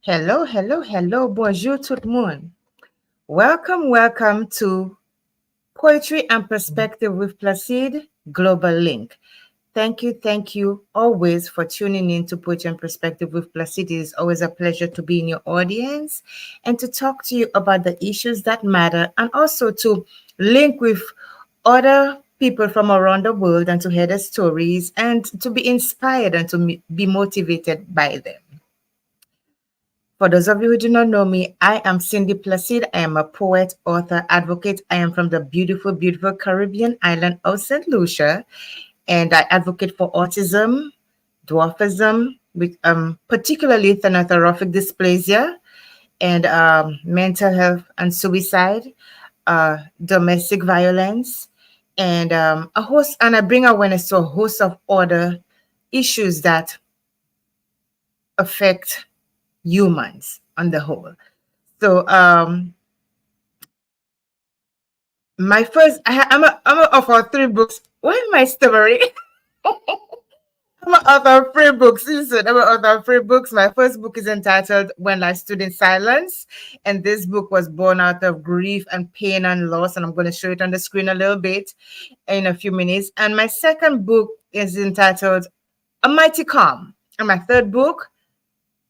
Hello, hello, hello, bonjour tout le monde. Welcome to Poetry and Perspective with Placide Global Link. Thank you always for tuning in to Poetry and Perspective with Placide. It is always a pleasure to be in your audience and to talk to you about the issues that matter and also to link with other people from around the world and to hear their stories and to be inspired and to be motivated by them. For those of you who do not know me, I am Cindy Placide. I am a poet, author, advocate. I am from the beautiful Caribbean island of St. Lucia, and I advocate for autism, dwarfism, with particularly thanatophoric dysplasia, and mental health and suicide, domestic violence, and and I bring awareness to a host of other issues that affect humans on the whole. So my first I'm an author of 3 books. Why am I stammering? I'm an author of 3 books. Listen, I'm an author of 3 books. My first book is entitled When Life Stood in Silence. And this book was born out of grief and pain and loss. And I'm going to show it on the screen a little bit in a few minutes. And my second book is entitled A Mighty Calm. And my third book,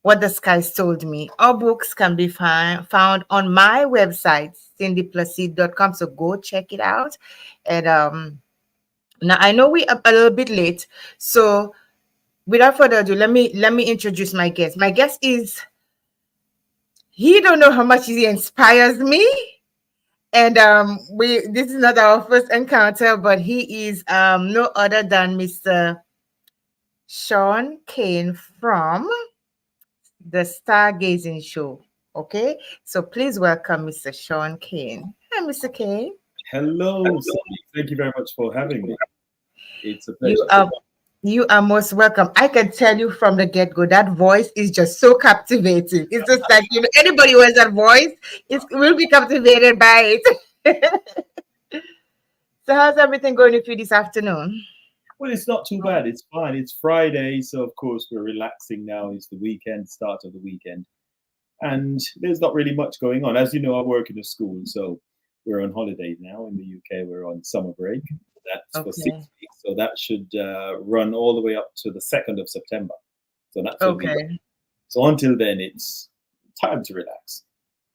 What the Skies Told Me. All books can be found on my website, cindyplacide.com. So go check it out. And now I know we are a little bit late. So without further ado, let me introduce my guest. My guest is, he don't know how much he inspires me. And this is not our first encounter, but he is no other than Mr. Shaun Cain from the Stargazing Show. Okay, so please welcome Mr. Shaun Cain. Hi, Mr. Cain. Hello, Cindy. Thank you very much for having me. It's a You pleasure. are you are most welcome. I can tell you from the get-go that voice is just so captivating. It's just like, anybody who has that voice will be captivated by it. So how's everything going with you this afternoon? Well, it's not too bad. It's fine. It's Friday, so of course we're relaxing now. It's the weekend, start of the weekend. And there's not really much going on. As you know, I work in a school, so we're on holiday now in the UK. We're on summer break. That's for six Okay. weeks. So that should run all the way up to the 2nd of September. So that's when we go. Okay. So until then, it's time to relax.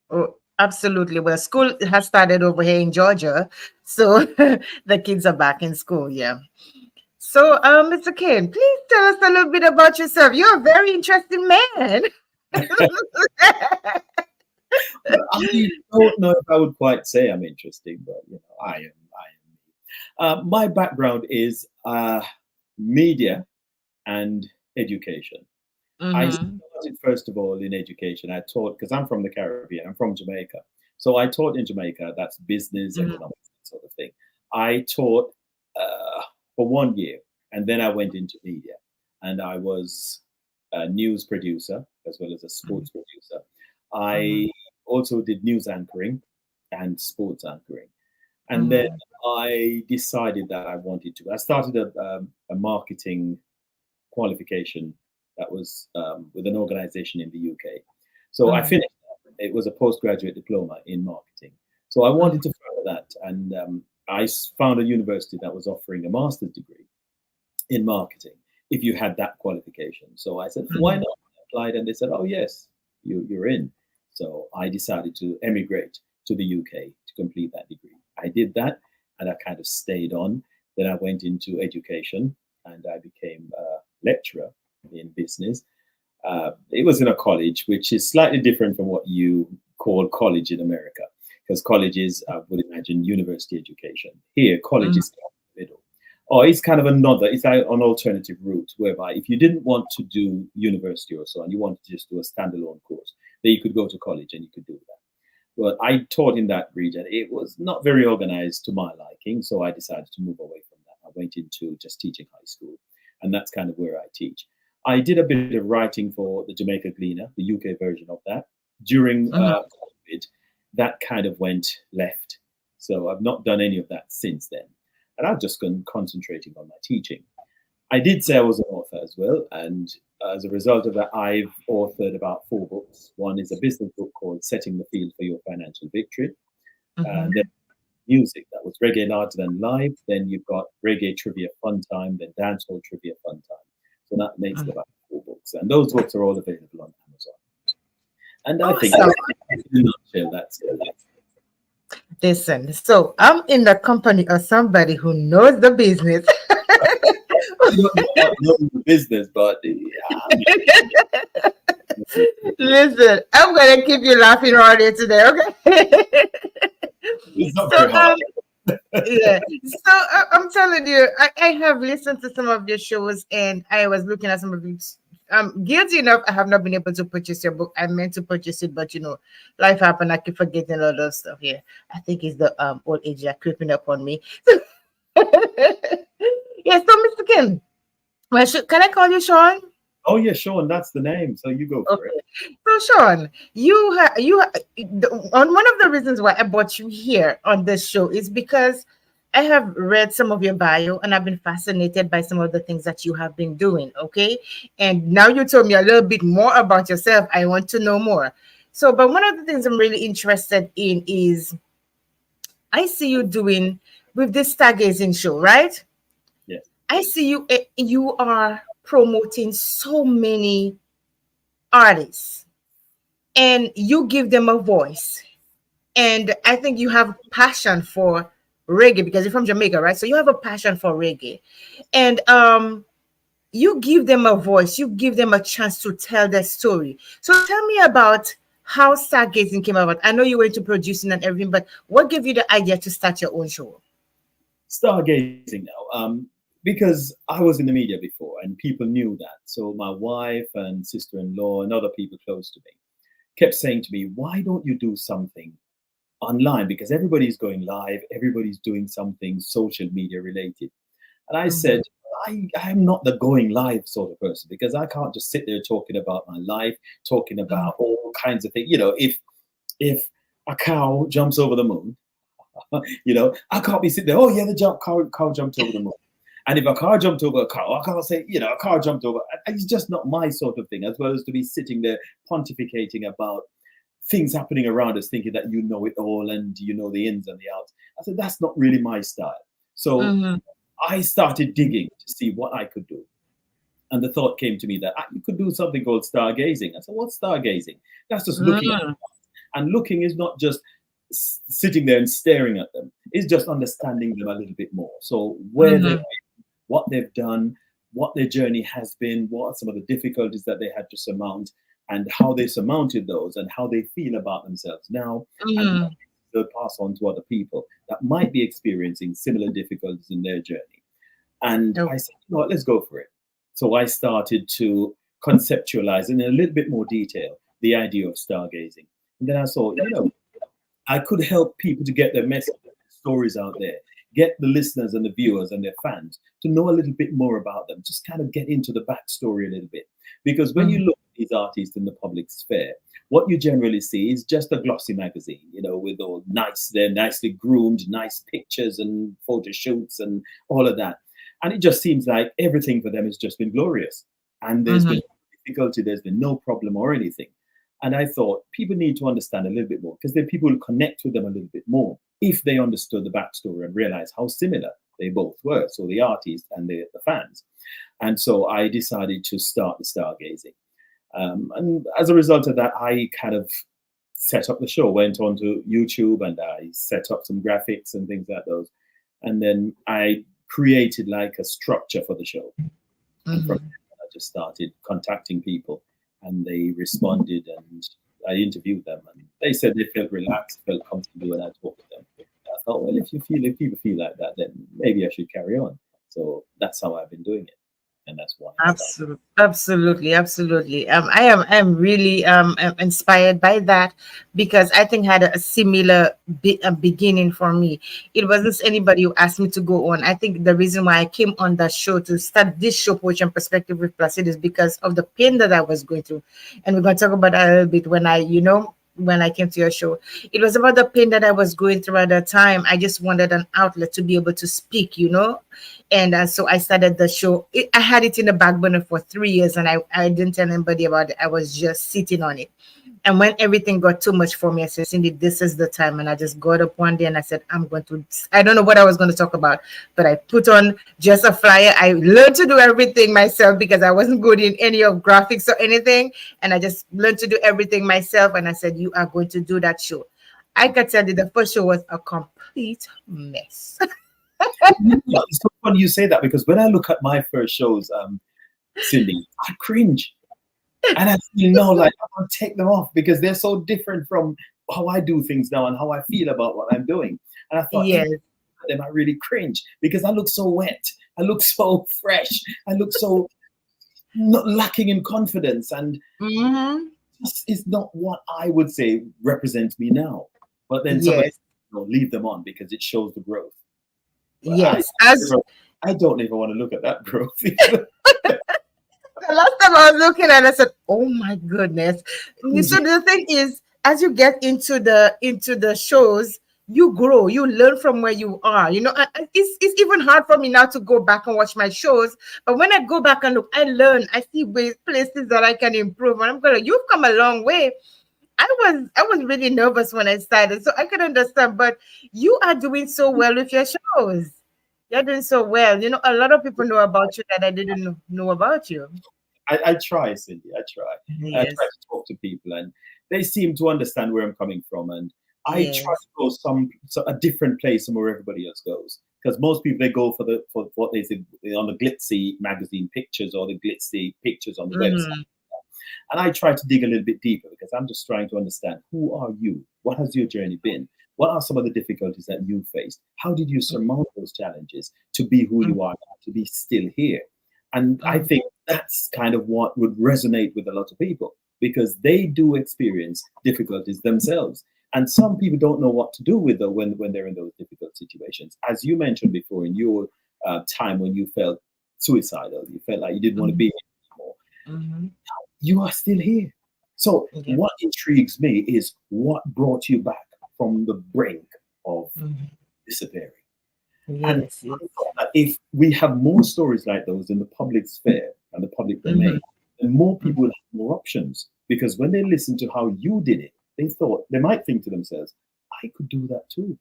Oh, absolutely. Well, school has started over here in Georgia, so the kids are back in school. Yeah. So, Mr. Kane, please tell us a little bit about yourself. You're a very interesting man. Well, I don't know if I would quite say I'm interesting, but I am. My background is media and education. I Mm-hmm. started first of all in education. I taught because I'm from the Caribbean. I'm from Jamaica, so I taught in Jamaica. That's business, Mm-hmm. economics, that sort of thing. I taught for 1 year, and then I went into media, and I was a news producer as well as a sports producer. Mm-hmm. I also did news anchoring and sports anchoring. And then Mm-hmm. I decided that I wanted to. I started a marketing qualification that was with an organization in the UK. So I Mm-hmm. finished that. It was a postgraduate diploma in marketing. So I wanted to further that. And found a university that was offering a master's degree in marketing if you had that qualification. So I said, why Mm-hmm. not? I applied and they said, oh, yes, you're in. So I decided to emigrate to the UK to complete that degree. I did that and I kind of stayed on. Then I went into education and I became a lecturer in business. It was in a college, which is slightly different from what you call college in America, because college is, I would imagine, university education. Here, college Mm-hmm. is kind of in the middle. Or it's kind of it's like an alternative route whereby if you didn't want to do university or so and you wanted to just do a standalone course, then you could go to college and you could do that. Well, I taught in that region. It was not very organized to my liking, so I decided to move away from that. I went into just teaching high school, and that's kind of where I teach. I did a bit of writing for the Jamaica Gleaner, the UK version of that. During COVID, that kind of went left. So I've not done any of that since then. And I've just been concentrating on my teaching. I did say I was an author as well, and as a result of that, I've authored about 4 books. One is a business book called Setting the Field for Your Financial Victory. And then Mhm. music, that was Reggae Larger Than Life. Then you've got Reggae Trivia Fun Time, then Dancehall Trivia Fun Time. So that makes it Mhm. about 4 books. And those books are all available on Amazon. And I think, Awesome. in a nutshell, that's it. Listen, so I'm in the company of somebody who knows the business. I don't know about knowing the business, but yeah, Listen, I'm gonna keep you laughing all day today, okay? it's not So very hard. yeah. So I'm telling you, I have listened to some of your shows, and I was looking at some of these. Guilty enough, I have not been able to purchase your book. I meant to purchase it, but life happened. I keep forgetting a lot of stuff here. I think it's the old age that creeping up on me. Yeah, so Mr. Kim, well, can I call you Sean? Oh, yeah, Shaun, that's the name. So you go for it. Okay. So Sean, on one of the reasons why I brought you here on this show is because I have read some of your bio and I've been fascinated by some of the things that you have been doing. Okay. And now you told me a little bit more about yourself. I want to know more. So, but one of the things I'm really interested in is I see you doing with this stargazing show, right? Yes. I see you are promoting so many artists and you give them a voice. And I think you have passion for reggae because you're from Jamaica, right? So you have a passion for reggae. And you give them a voice, you give them a chance to tell their story. So tell me about how Stargazing came about. I know you were into producing and everything, but what gave you the idea to start your own show? Stargazing now, because I was in the media before and people knew that. So my wife and sister-in-law and other people close to me kept saying to me, why don't you do something online? Because everybody's going live, everybody's doing something social media related. And I Mhm. said, I'm not the going live sort of person because I can't just sit there talking about my life, talking Mhm. about all kinds of things. If a cow jumps over the moon, I can't be sitting there, oh yeah, cow jumped over the moon. And if a car jumped over a cow, I can't say, a car jumped over. It's just not my sort of thing, as well as to be sitting there pontificating about things happening around us, thinking that you know it all and you know the ins and the outs. I said, that's not really my style. So Mhm. I started digging to see what I could do. And the thought came to me that you could do something called stargazing. I said, what's stargazing? That's just looking at, Mhm. and looking is not just sitting there and staring at them. It's just understanding them a little bit more. So where they, Mhm. what they've done, what their journey has been, what are some of the difficulties that they had to surmount, and how they surmounted those, and how they feel about themselves now, and what Mhm. they'll pass on to other people that might be experiencing similar difficulties in their journey. And I Okay. said, what, let's go for it. So I started to conceptualize in a little bit more detail the idea of stargazing. And then I saw, I could help people to get their message, stories out there, get the listeners and the viewers and their fans to know a little bit more about them, just kind of get into the backstory a little bit. Because when you Mhm. look at these artists in the public sphere, what you generally see is just a glossy magazine, with all nice, they're nicely groomed, nice pictures and photo shoots and all of that. And it just seems like everything for them has just been glorious. And there's Mhm. been no difficulty, there's been no problem or anything. And I thought people need to understand a little bit more because then people will connect with them a little bit more if they understood the backstory and realize how similar they both were. So the artist and the fans. And so I decided to start the stargazing. And as a result of that, I kind of set up the show, went on to YouTube and I set up some graphics and things like those. And then I created like a structure for the show. And from Mhm. there, I just started contacting people, and they responded, and I interviewed them, and they said they felt relaxed, felt comfortable when I talked to them. I thought, well, if people feel like that, then maybe I should carry on. So that's how I've been doing it, and that's why I started. Absolutely, absolutely, absolutely. I'm really inspired by that because I think I had a similar beginning for me. It wasn't anybody who asked me to go on. I think the reason why I came on that show to start this show, Poetry and Perspective with Placide, is because of the pain that I was going through, and we're going to talk about that a little bit when I when I came to your show. It was about the pain that I was going through at the time. I just wanted an outlet to be able to speak, you know. And so I started the show. I had it in the back burner for 3 years, and I didn't tell anybody about it. I was just sitting on it. And when everything got too much for me, I said, Cindy, this is the time. And I just got up one day and I said, I don't know what I was going to talk about, but I put on just a flyer. I learned to do everything myself because I wasn't good in any of graphics or anything. And I just learned to do everything myself. And I said, you are going to do that show. I could tell you the first show was a complete mess. Yeah, it's so funny you say that because when I look at my first shows, Cindy, I cringe. And I feel no, like I want to take them off because they're so different from how I do things now and how I feel about what I'm doing. And I thought, Yes. them I really cringe because I look so wet, I look so fresh, I look so not lacking in confidence, and Mm-hmm. just is not what I would say represents me now. But then somebody, Yes. leave them on because it shows the growth. But Yes. As I don't even want to look at that growth. the last time I was looking at it, I said, "Oh my goodness!" So Cringy. the thing is, as you get into the shows, you grow, you learn from where you are. You know, it's even hard for me now to go back and watch my shows. But when I go back and look, I learn. I see ways, places that I can improve, and I'm gonna. You've come a long way. I was really nervous when I started, so I could understand. But you are doing so well with your shows. You're doing so well. You know, a lot of people know about you that I didn't know about you. I try, Cindy. I try. I try Yes. to talk to people, and they seem to understand where I'm coming from. And I try Yes. to go a different place from where everybody else goes. Because most people they go for what they see on the glitzy magazine pictures or the glitzy pictures on the website. Mhm. And I try to dig a little bit deeper because I'm just trying to understand who are you? What has your journey been? What are some of the difficulties that you faced? How did you surmount those challenges to be who Mhm. you are now, to be still here? And I Mhm. think that's kind of what would resonate with a lot of people because they do experience difficulties themselves. And some people don't know what to do with them when they're in those difficult situations. As you mentioned before, in your time when you felt suicidal, you felt like you didn't want to Mhm. be here anymore, Mhm. you are still here. So, Yeah. what intrigues me is what brought you back from the brink of Mhm. disappearing. And Yes. Yes. I thought that if we have more stories like those in the public sphere and the public Mhm. domain, then more Mhm. people will have more options. Because when they listen to how you did it, they might think to themselves, I could do that too.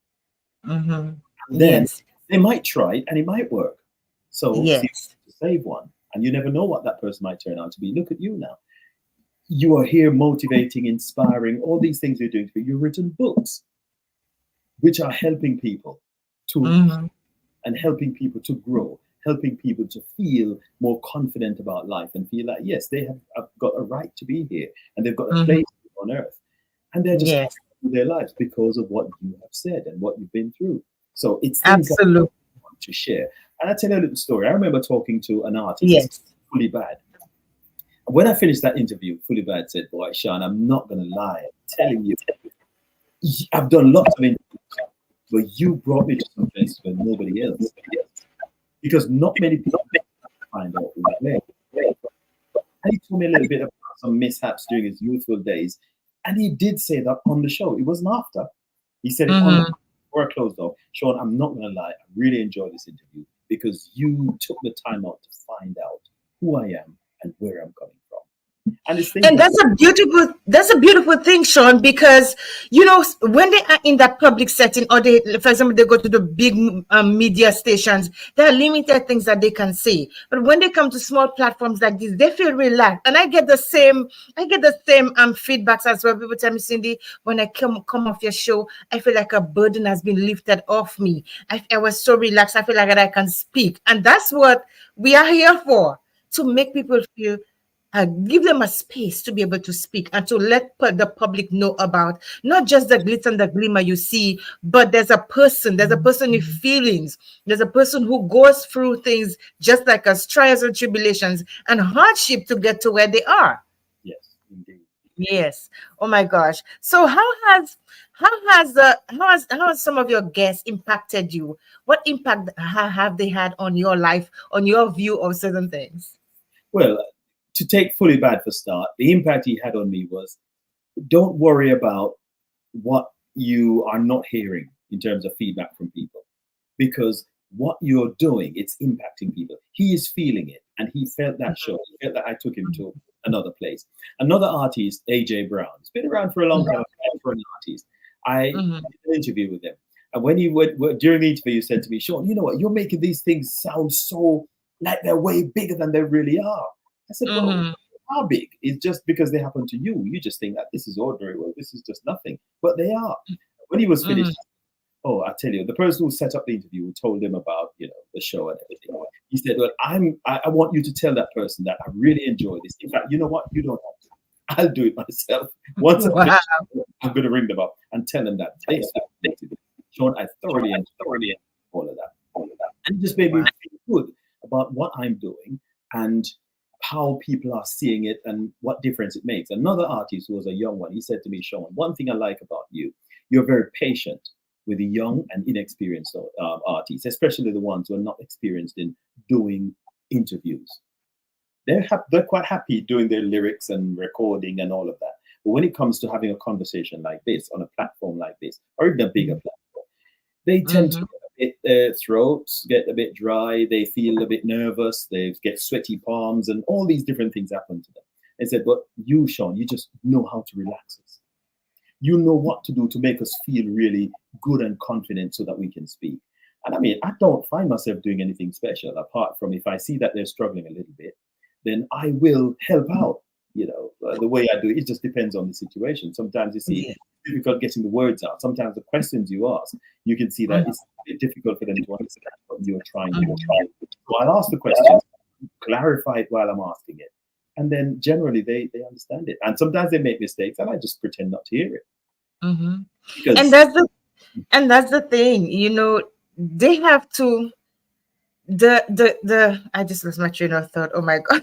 Mhm. And then Yes. they might try it and it might work. So, see, Yes. to save one. And you never know what that person might turn out to be. Look at you now. You are here motivating, inspiring, all these things you're doing. You've written books which are helping people to Mhm. and helping people to grow, helping people to feel more confident about life and feel like, yes, they have got a right to be here and they've got a Mhm. place on earth. And they're just happy Yes. with their lives because of what you have said and what you've been through. So it's things like Absolutely. I want to share. And I'll tell you a little story. I remember talking to an artist, Yes. Fully Bad. When I finished that interview, Fully Bad said, boy, Shaun, I'm not going to lie. I'm telling you, I've done lots of interviews, but you brought me to some places where nobody else because not many people find out who you were. And he told me a little bit about some mishaps during his youthful days. And he did say that on the show. It wasn't after. He said it on the Mhm. before I closed off. Shaun, I'm not going to lie. I really enjoyed this interview because you took the time out to find out who I am and where I'm coming from. And it's things And like that's a beautiful thing, Shaun, because when they are in that public setting, or they, for example, they go to the big media stations, there are limited things that they can say. But when they come to small platforms like this, they feel relaxed. And I get the same feedbacks as well. People tell me, Cindy, when I come off your show, I feel like a burden has been lifted off me. I was so relaxed. I feel like that I can speak, and that's what we are here for, to make people feel, give them a space to be able to speak and to let the public know about not just the glitz and the glimmer you see, but there's a person with feelings, there's a person who goes through things just like us, trials and tribulations and hardship to get to where they are. yes, indeed. Yes. Oh my gosh. So how has some of your guests impacted you? What impact have they had on your life, on your view of certain things? Well, to take Fully Bad for start, the impact he had on me was don't worry about what you are not hearing in terms of feedback from people, because what you're doing, it's impacting people. He is feeling it, and he felt that show. He felt that I took him to another place. Another artist, AJ Brown, he's been around for a long time for an artist. I Mm-hmm. did an interview with him, and when he went during the interview, he said to me, "Sean, you know what? You're making these things sound so like they're way bigger than they really are." I said, "Well, Mm-hmm. how big? It's just because they happen to you. You just think that this is ordinary. Well, this is just nothing, but they are." When he was Mm-hmm. finished, oh, I tell you, the person who set up the interview, who told him about the show and everything, he said, "Well, I want you to tell that person that I really enjoy this. In fact, you know what? You don't have to. I'll do it myself. Once I Wow. finish, I'm going to ring them up and tell them that this Sean, I thoroughly enjoyed all of that, and it just made me Wow. feel good about what I'm doing and how people are seeing it and what difference it makes." Another artist who was a young one, he said to me, "Sean, one thing I like about you, you're very patient with the young and inexperienced artists, especially the ones who are not experienced in doing interviews. They're quite happy doing their lyrics and recording and all of that. But when it comes to having a conversation like this on a platform like this, or even a bigger platform, they tend to Mm-hmm. get a bit, their throats get a bit dry, they feel a bit nervous, they get sweaty palms, and all these different things happen to them. They said, "But you, Sean, you just know how to relax us. You know what to do to make us feel really good and confident so that we can speak." And I mean, I don't find myself doing anything special apart from if I see that they're struggling a little bit, then I will help out. The way I do it, it just depends on the situation. Sometimes you see Yeah. it's difficult getting the words out. Sometimes the questions you ask, you can see that it's a bit difficult for them to understand what you're trying to Mm-hmm. do. So I'll ask the questions, clarify it while I'm asking it. And then generally they understand it. And sometimes they make mistakes and I just pretend not to hear it. Mm-hmm. And Because that's the thing, they have to the I just lost my train of thought. Oh my God.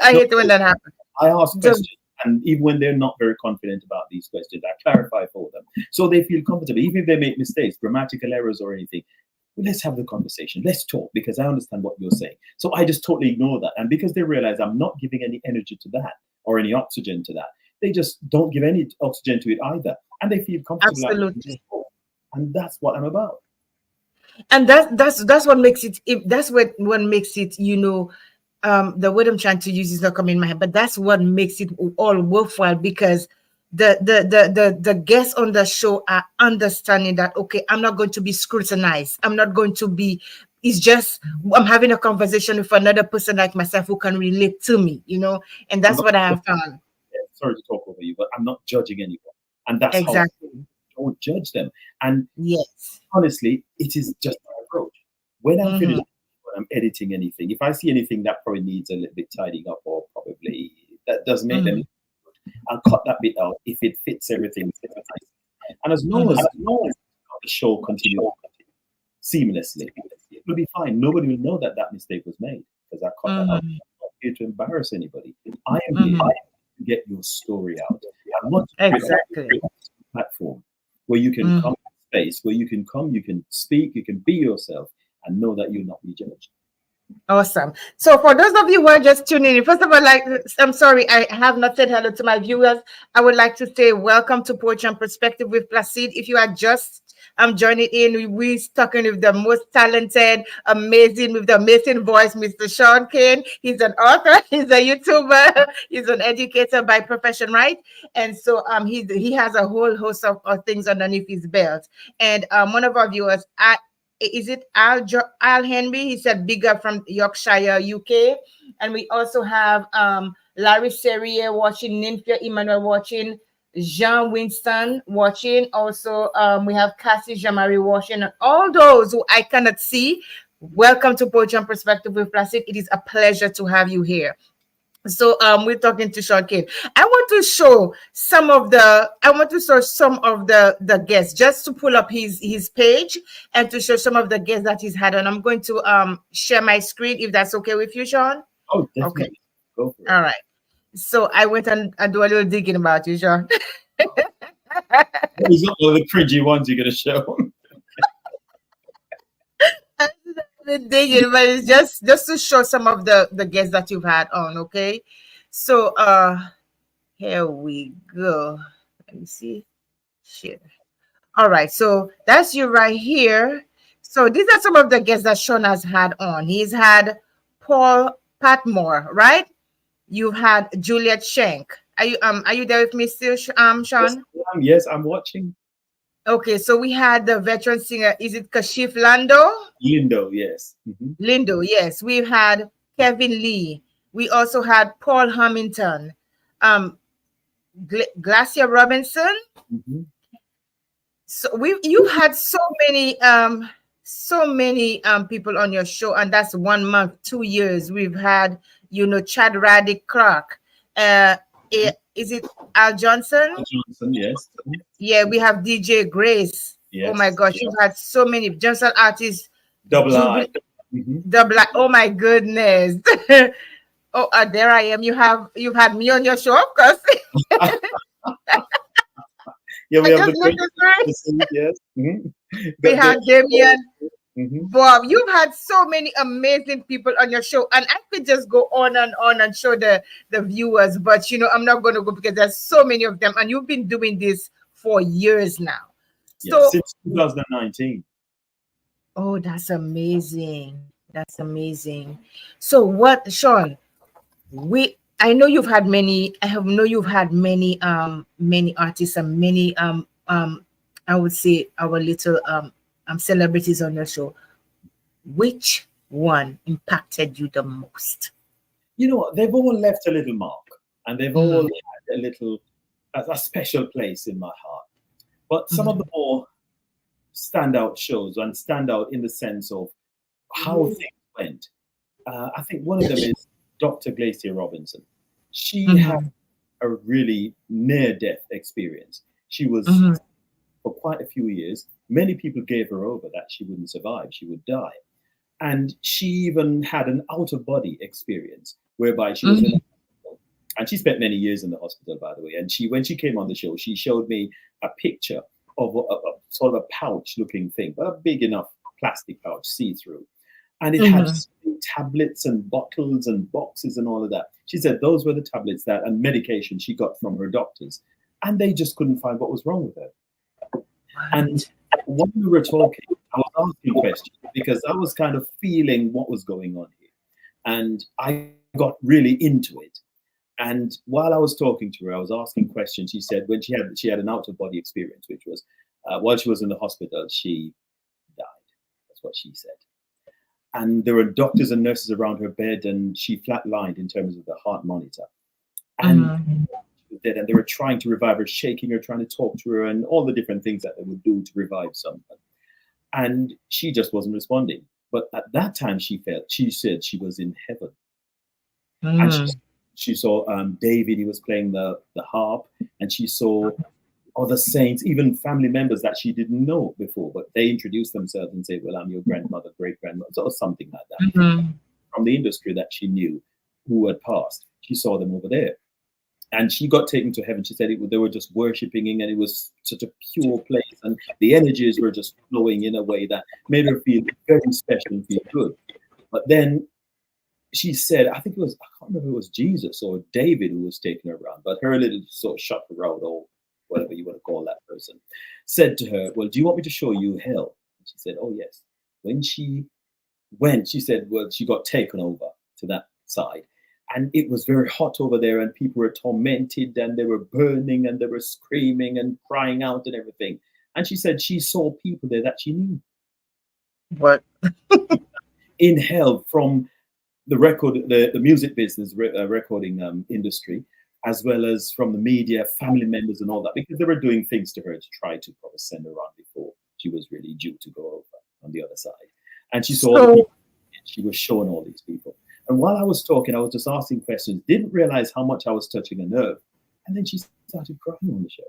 I no, hate it when that happens. I ask The questions, and even when they're not very confident about these questions, I clarify for them so they feel comfortable. Even if they make mistakes, grammatical errors or anything, well, let's have the conversation. Let's talk because I understand what you're saying. So I just totally ignore that. And because they realize I'm not giving any energy to that or any oxygen to that, they just don't give any oxygen to it either. And they feel comfortable. Absolutely. And that's what I'm about. And that's what makes it, if that's what makes it, the word I'm trying to use is not coming in my head, but that's what makes it all worthwhile, because the guests on the show are understanding that, okay, I'm not going to be scrutinized. I'm not going to be, it's just, I'm having a conversation with another person like myself who can relate to me, and I'm that's not, what I have found. sorry to talk over you, but I'm not judging anyone. And that's how I Exactly. don't judge them. And Yes. honestly, it is just my approach. When I'm Mm-hmm. finished, when I'm editing anything, if I see anything that probably needs a little bit tidying up or probably that doesn't make them, Mm-hmm. I'll cut that bit out if it fits everything. And as long as the show continues seamlessly, it will be fine. Nobody will know that that mistake was made because I cut that out. Mm-hmm. I'm not here to embarrass anybody. I am here Mm-hmm. to get your story out. I want to Exactly. create a platform where you can Mm-hmm. come to space, where you can come, you can speak, you can be yourself, and know that you'll not be judged. Awesome. So for those of you who are just tuning in, first of all, I'm sorry, I have not said hello to my viewers. I would like to say welcome to Poetry and Perspective with Placide. If you are just joining in, we're talking with the most talented, amazing, with the amazing voice, Mr. Shaun Cain. He's an author, he's a YouTuber, he's an educator by profession, right? And so he has a whole host of things underneath his belt. And one of our viewers, is it Al Henry? He said bigger from Yorkshire, UK. And we also have Larry Serrier watching, Nymphia Emmanuel watching, Jean Winston watching. Also, we have Cassie Jamari watching, and all those who I cannot see. Welcome to Poetry and Perspective with Placid. It is a pleasure to have you here. So we're talking to Shaun Cain. I want to show some of the guests, just to pull up his page and to show some of the guests that he's had on. I'm going to share my screen if that's okay with you, Shaun. Oh, Okay. definitely. Go for it. All right. So I went and I do a little digging about you, Shaun. These are all the cringy ones you're going to show. Digging, but it's just to show some of the guests that you've had on, okay? So here we go. Let me see. Share. All right, so that's you right here. So these are some of the guests that Shaun has had on. He's had Paul Patmore, right? You've had Juliet Schenk. Are you there with me still, Yes, Shaun? yes, I'm watching. Okay, so we had the veteran singer, is it Kashif Lando? Lindo, yes. Lindo, yes. We've had Kevin Lee. We also had Paul Hamilton, um, Glacia Robinson. Hmm. So you've had so many people on your show, and that's 1 month, 2 years. We've had, Chad Raddick Clark. Is it Al Johnson? Johnson, yes. Mhm. Yeah, we have DJ Grace. Oh my Yes. gosh, you've had so many Johnson artists. Double I. Jubilee, Hmm. the black. Oh my goodness. Oh, there I am. You've had me on your show, of course. Yeah, we I have the just great, noticed, right? yes. Hmm. We had Damien. Hmm. Bob, you've had so many amazing people on your show, and I could just go on and show the viewers, but I'm not going to go because there's so many of them, and you've been doing this for years now. Yes, So, since 2019. oh, that's amazing. That's amazing. So, what, Shaun? I know you've had many. I have know you've had many artists and many I would say our little celebrities on your show. Which one impacted you the most? You know what? They've all left a little mark, and they've all Mm, had a special place in my heart. But some of the mm, more standout shows and standout in the sense of how things went. I think one of them is Dr. Glacia Robinson. She had mhm, a really near-death experience. She was, mhm, for quite a few years, many people gave her over that she wouldn't survive, she would die. And she even had an out-of-body experience whereby she was in a mhm, hospital. And she spent many years in the hospital, by the way. And when she came on the show, she showed me a picture of a sort of a pouch-looking thing, but a big enough plastic pouch, see-through, and it had mhm. tablets and bottles and boxes and all of that. She said those were the tablets that and medication she got from her doctors, and they just couldn't find what was wrong with her. And What? when we were talking, I was asking questions because I was kind of feeling what was going on here, and I got really into it. And while I was talking to her, I was asking questions. She said when she had an out of body experience, which was while she was in the hospital, she died. That's what she said. And there were doctors and nurses around her bed, and she flatlined in terms of the heart monitor. And Mhm, she was dead, and they were trying to revive her, shaking her, trying to talk to her, and all the different things that they would do to revive someone. And she just wasn't responding. But at that time, she said she was in heaven, and mhm, she saw David. He was playing the harp, and she saw other saints, even family members that she didn't know before, but they introduced themselves and say, "Well, I'm your grandmother, great grandmother," or something like that mhm. from the industry that she knew who had passed. She saw them over there. And she got taken to heaven. She said they were just worshiping, and it was such a pure place, and the energies were just flowing in a way that made her feel very special and feel good. But then she said, I think I can't remember if it was Jesus or David who was taking her around, but her little sort of chaperone or whatever you want to call that person said to her, "Well, do you want me to show you hell?" And she said, "Oh, yes." When she went, she said, well, she got taken over to that side. And it was very hot over there, and people were tormented, and they were burning, and they were screaming and crying out and everything. And she said she saw people there that she knew What? in hell from the music business, recording industry, as well as from the media, family members, and all that, because they were doing things to her to try to probably send her on before she was really due to go over on the other side. And she saw all the So, people. She was showing all these people. And while I was talking, I was just asking questions, didn't realize how much I was touching a nerve. And then she started crying on the show.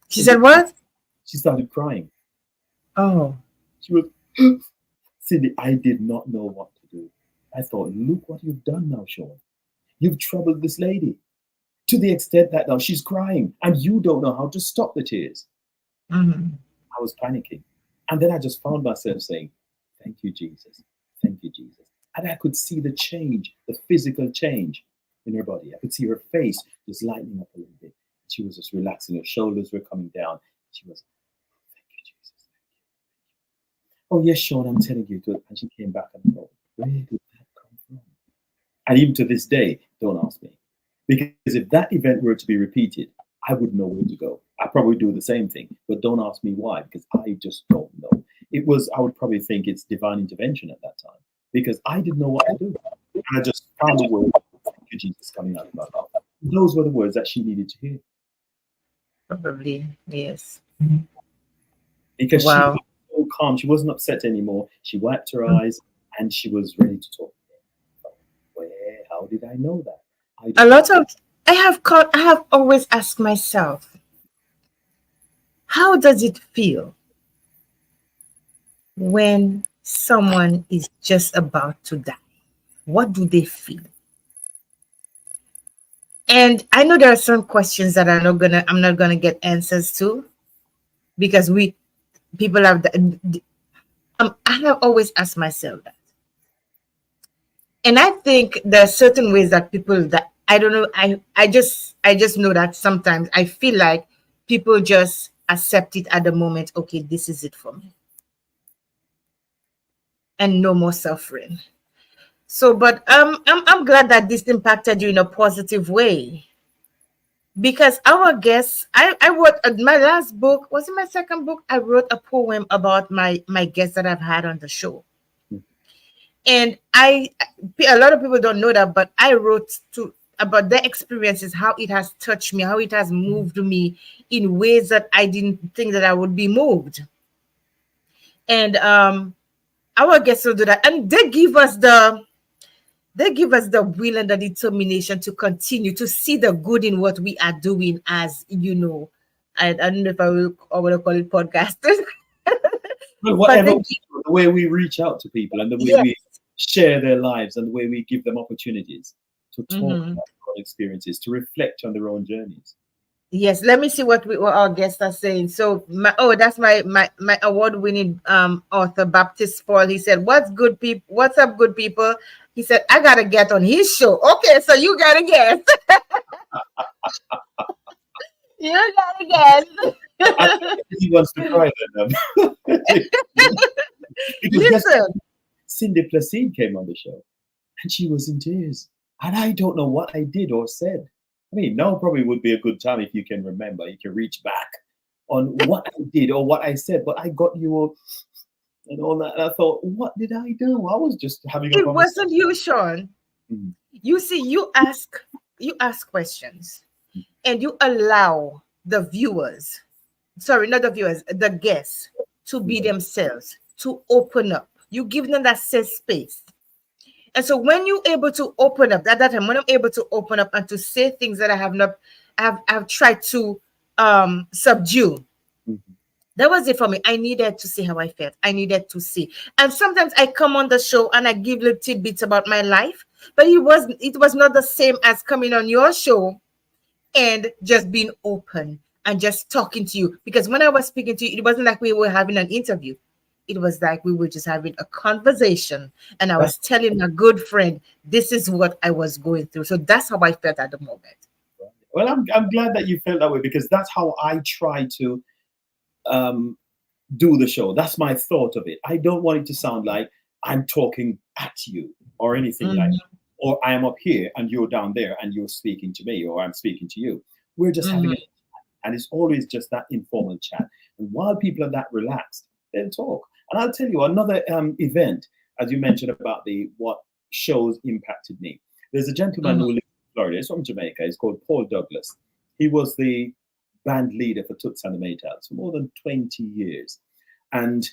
she said what? She started crying. Oh, She was, Cindy, I did not know what to do. I thought, look what you've done now, Shaun. You've troubled this lady to the extent that now she's crying and you don't know how to stop the tears. mhm. I was panicking. And then I just found myself saying, thank you, Jesus. Thank you, Jesus. And I could see the change, the physical change in her body. I could see her face just lightening up a little bit. She was just relaxing. Her shoulders were coming down. She was, thank you, Jesus. Oh, yes, Shaun, I'm telling you. And she came back and thought, where did that come from? And even to this day, don't ask me. Because if that event were to be repeated, I wouldn't know where to go. I'd probably do the same thing, but don't ask me why, because I just don't know. It was, I would probably think it's divine intervention at that time, because I didn't know what to do. And I just found the word, thank you, Jesus, coming out of my mouth. Those were the words that she needed to hear. Probably, yes. Because she Wow. was so calm. She wasn't upset anymore. She wiped her eyes and she was ready to talk. Where, how did I know that? I A don't know. lot of I have always asked myself, how does it feel when someone is just about to die? What do they feel? And I know there are some questions that I'm not gonna get answers to, because we people have I have always asked myself that. And I think there are certain ways that people, that I don't know, I just know that sometimes I feel like people just accept it at the moment. Okay, this is it for me, and no more suffering. So, but I'm glad that this impacted you in a positive way, because our guests, I wrote my last book, was it my second book? I wrote a poem about my guests that I've had on the show. And a lot of people don't know that, but I wrote to about their experiences, how it has touched me, how it has moved me in ways that I didn't think that I would be moved. And our guests will do that, and they give us the will and the determination to continue to see the good in what we are doing, as you know. I don't know if I want to call it podcasters. But But whatever, the way we reach out to people and the way yes. we share their lives and the way we give them opportunities to talk Mhm. about their own experiences, to reflect on their own journeys. Yes, let me see what our guests are saying. So, that's my award-winning author Baptist Paul. He said, "What's good people? What's up, good people?" He said, "I gotta get on his show." Okay, so you gotta get, you gotta I get. think he wants to cry then. Because guess what? Listen, Cindy Placide came on the show and she was in tears. And I don't know what I did or said. I mean, now probably would be a good time if you can remember, you can reach back on what I did or what I said, but I got you and all that. And I thought, what did I do? I was just having a it conversation. wasn't you, Shaun. Mhm. You see, you ask questions, and you allow the viewers, sorry, not the viewers, the guests, to be Mhm. themselves, to open up. You give them that safe space. And so when you're able to open up, at that time, when I'm able to open up and to say things that I have not, I've tried to subdue, Mhm. that was it for me. I needed to see how I felt. I needed to see. And sometimes I come on the show and I give little tidbits about my life, but it was not the same as coming on your show and just being open and just talking to you. Because when I was speaking to you, it wasn't like we were having an interview. It was like we were just having a conversation. And I That's was telling my good friend, this is what I was going through. So that's how I felt at the moment. right. Well, I'm glad that you felt that way because that's how I try to um, do the show. That's my thought of it. I don't want it to sound like I'm talking at you or anything like Mhm, that. Or I am up here and you're down there and you're speaking to me or I'm speaking to you. We're just having mhm, a and it's always just that informal chat. And while people are that relaxed, they'll talk. And I'll tell you another event, as you mentioned about the what shows impacted me. There's a gentleman mhm, who lives in Florida. He's from Jamaica. He's called Paul Douglas. He was the band leader for Toots and the Maytals for more than 20 years. And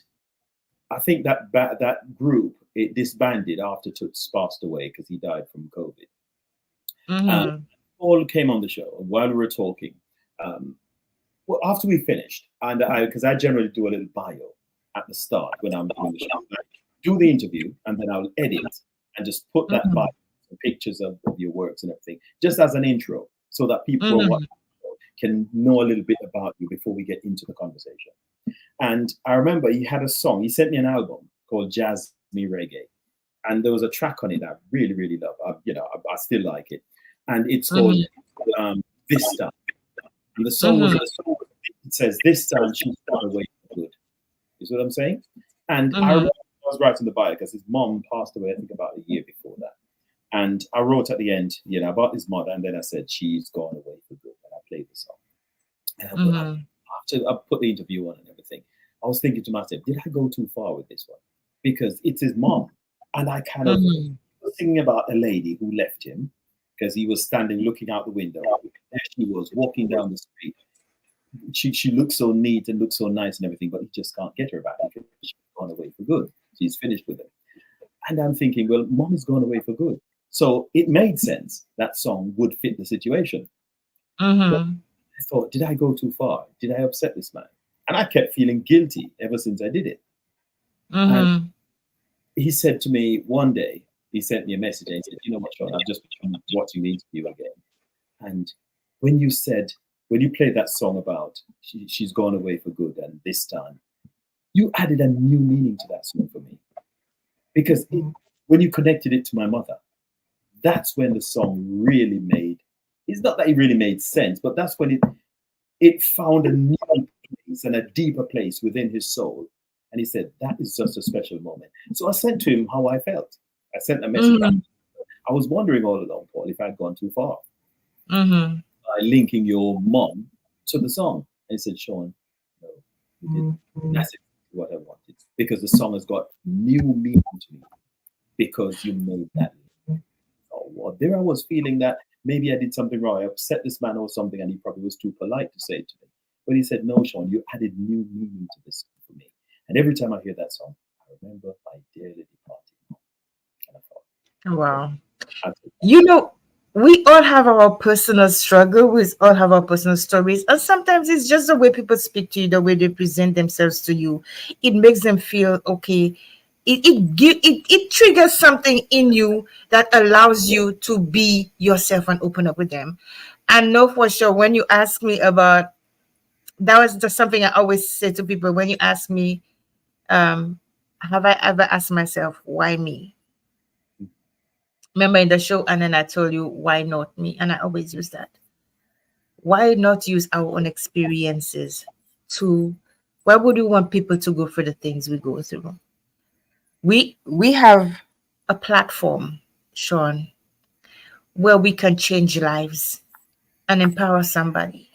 I think that group it disbanded after Toots passed away because he died from COVID. Um, mhm, Paul came on the show, and while we were talking, um, well, after we finished, and because I generally do a little bio at the start when I'm doing the show, like, do the interview, and then I'll edit and just put that bio, mhm, some pictures of your works and everything, just as an intro, so that people who are mhm, watching the show can know a little bit about you before we get into the conversation. And I remember he had a song. He sent me an album called Jazz Me Reggae, and there was a track on it that I really, really love. I still like it, and it's called mhm. Vista. And the song was, Mm-hmm. it says, this time she's gone away for good. Is what I'm saying? And I Mm-hmm. remember I was writing the bio because his mom passed away, I think, about a year before that. And I wrote at the end, about his mother, and then I said, she's gone away for good. And I played the song. And Mm-hmm. after I put the interview on and everything, I was thinking to myself, did I go too far with this one? Because it's his mom. And I kind of Mm-hmm. was thinking about a lady who left him because he was standing looking out the window. There she was walking down the street. She looks so neat and looks so nice and everything, but he just can't get her back because she's gone away for good. She's finished with him. And I'm thinking, well, mom has gone away for good. So it made sense that song would fit the situation. But Mm-hmm. I thought, did I go too far? Did I upset this man? And I kept feeling guilty ever since I did it. And Mm-hmm. he said to me one day, he sent me a message and he said, you know what, Shaun, I've just been watching the interview again. And when you said, when you played that song about she's gone away for good and this time, you added a new meaning to that song for me. Because when you connected it to my mother, that's when the song really made, it's not that it really made sense, but that's when it found a new place and a deeper place within his soul. And he said, that is just a special moment. So I sent to him how I felt. I sent a message back. Mm-hmm. I was wondering all along, Paul, if I'd gone too far Mm-hmm. by linking your mom to the song. And he said, Shaun, no, you didn't. That's exactly what I wanted. Because the song has got new meaning to me because you made that. Oh, well, there I was feeling that maybe I did something wrong. I upset this man or something, and he probably was too polite to say it to me. But he said, no, Shaun, you added new meaning to this for me. And every time I hear that song, I remember my dearly departed mom. And I thought, okay, Wow. I'll take that. You know, we all have our personal struggle. We all have our personal stories. And sometimes it's just the way people speak to you, the way they present themselves to you. It makes them feel okay. It triggers something in you that allows you to be yourself and open up with them. And know for sure when you ask me about, that was just something I always say to people when you ask me, um, have I ever asked myself, why me? Remember in the show, and then I told you, why not me? And I always use that. Why not use our own experiences to, why would we want people to go through the things we go through? We have a platform, Shaun, where we can change lives and empower somebody.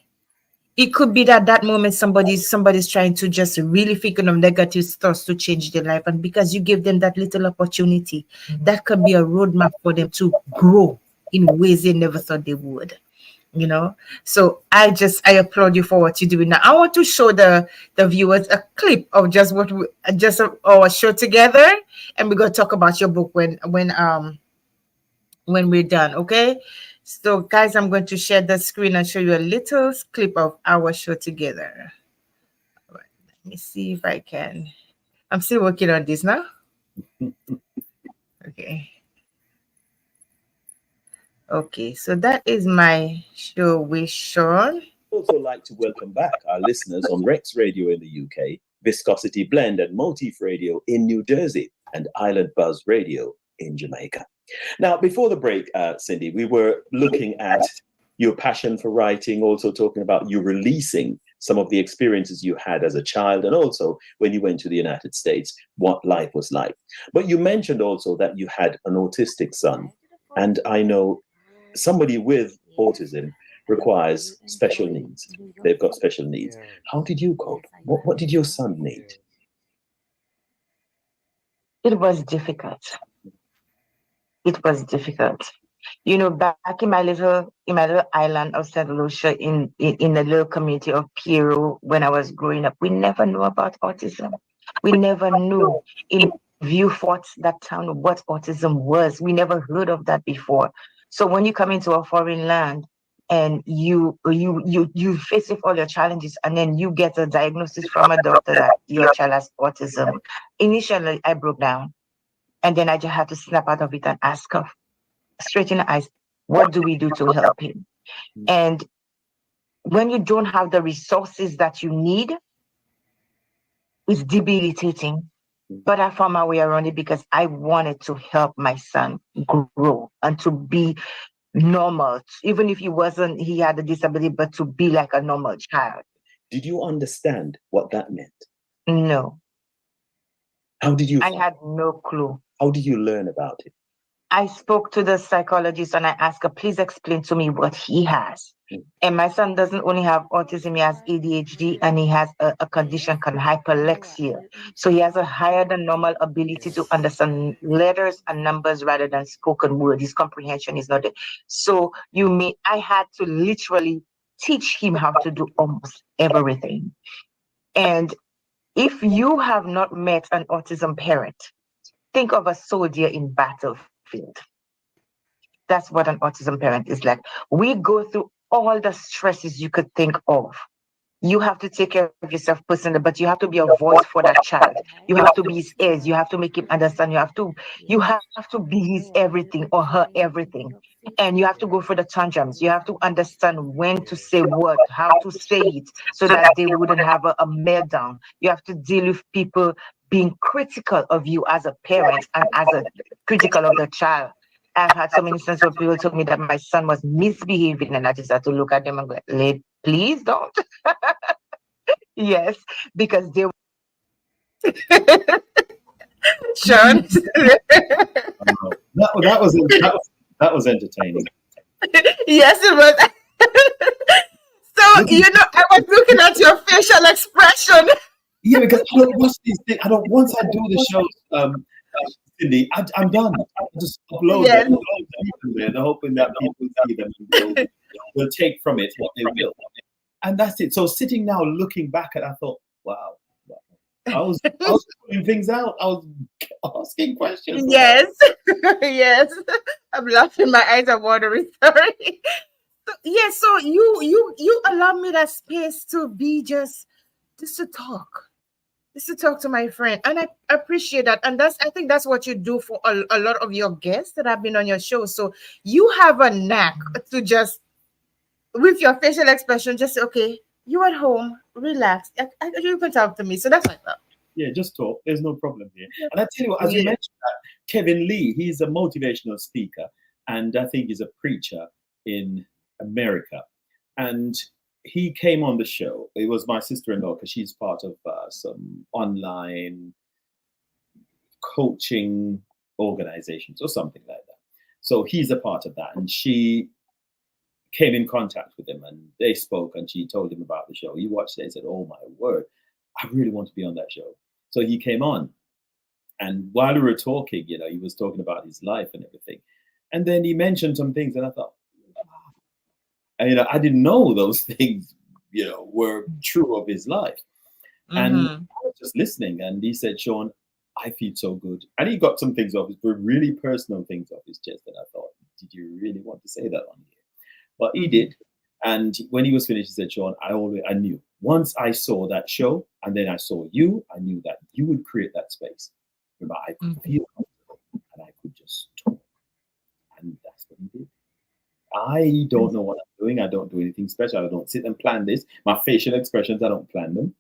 It could be that that moment somebody's trying to just really think of negative thoughts to change their life, and because you give them that little opportunity, that could be a roadmap for them to grow in ways they never thought they would. You know, so I applaud you for what you're doing now. I want to show the viewers a clip of just what we just our show together, and we're gonna talk about your book when we're done. Okay, so guys, I'm going to share the screen and show you a little clip of our show together. All right, let me see if I can. I'm still working on this now. Okay. Okay, so that is my show with Shaun. Also like to welcome back our listeners on Rex Radio in the UK, Viscosity Blend and Motif Radio in New Jersey, and Island Buzz Radio in Jamaica. Now, before the break, Cindy, we were looking at your passion for writing, also talking about you releasing some of the experiences you had as a child, and also when you went to the United States, what life was like. But you mentioned also that you had an autistic son, and I know somebody with autism requires special needs. They've got special needs. How did you cope? What did your son need? It was difficult. It was difficult. You know, back in my little island of St. Lucia in the little community of Piero when I was growing up, we never knew about autism. We never knew in Vieux-Fort, that town, what autism was. We never heard of that before. So when you come into a foreign land and you face with all your challenges, and then you get a diagnosis from a doctor that your child has autism. Initially, I broke down, and then I just had to snap out of it and ask her straight in the eyes, what do we do to help him? And when you don't have the resources that you need, it's debilitating. But I found my way around it because I wanted to help my son grow and to be normal, even if he had a disability, but to be like a normal child. Did you understand what that meant? No, How did you I had no clue. how did you learn about it? I spoke to the psychologist and I asked her, please explain to me what he has. And my son doesn't only have autism, he has ADHD and he has a condition called hyperlexia. So he has a higher than normal ability to understand letters and numbers rather than spoken word. His comprehension is not there. So I had to literally teach him how to do almost everything. And if you have not met an autism parent, think of a soldier in battlefield. That's what an autism parent is like. We go through all the stresses you could think of. You have to take care of yourself personally, but you have to be a voice for that child. You have to be his ears. You have to make him understand. You have to be his everything or her everything. And you have to go for the tantrums. You have to understand when to say what, how to say it, so that they wouldn't have a meltdown. You have to deal with people being critical of you as a parent and as a critical of the child. I've had some instances where people told me that my son was misbehaving, and I just had to look at them and go, please don't. Yes, because they Shaun. That was entertaining. Yes, it was. So I was looking at your facial expression. Yeah, because I don't watch these things. I don't. Once I do the shows, Cindy, I'm done. I just upload Yes. them, there, they're hoping that people see them and will take from it what they will, and that's it. So sitting now, looking back at, I thought, wow, I was putting things out. I was asking questions. Yes. Yes. I'm laughing. My eyes are watering. Sorry. So, yeah. So you allow me that space to be just to talk. Just to talk to my friend, and I appreciate that. And I think that's what you do for a lot of your guests that have been on your show. So you have a knack to just, with your facial expression, just say, okay, you at home, relax. You can talk to me. So that's what I thought. Yeah, just talk. There's no problem here. And I tell you what, as you Yeah. mentioned that, Kevin Lee, he's a motivational speaker, and I think he's a preacher in America. And he came on the show. It was my sister-in-law, because she's part of some online coaching organizations or something like that. So he's a part of that. And she came in contact with him and they spoke, and she told him about the show. He watched it and said, oh my word, I really want to be on that show. So he came on. And while we were talking, he was talking about his life and everything. And then he mentioned some things, and I thought, wow. And, I didn't know those things, were true of his life. And I was just listening, and he said, Shaun, I feel so good. And he got some things off his, really personal things off his chest. And I thought, did you really want to say that on here? But he did. And when he was finished, he said, Shaun, I knew. Once I saw that show, and then I saw you, I knew that you would create that space. Remember, I could feel comfortable, and I could just talk. And that's what he did. I don't know what I'm doing. I don't do anything special. I don't sit and plan this. My facial expressions, I don't plan them.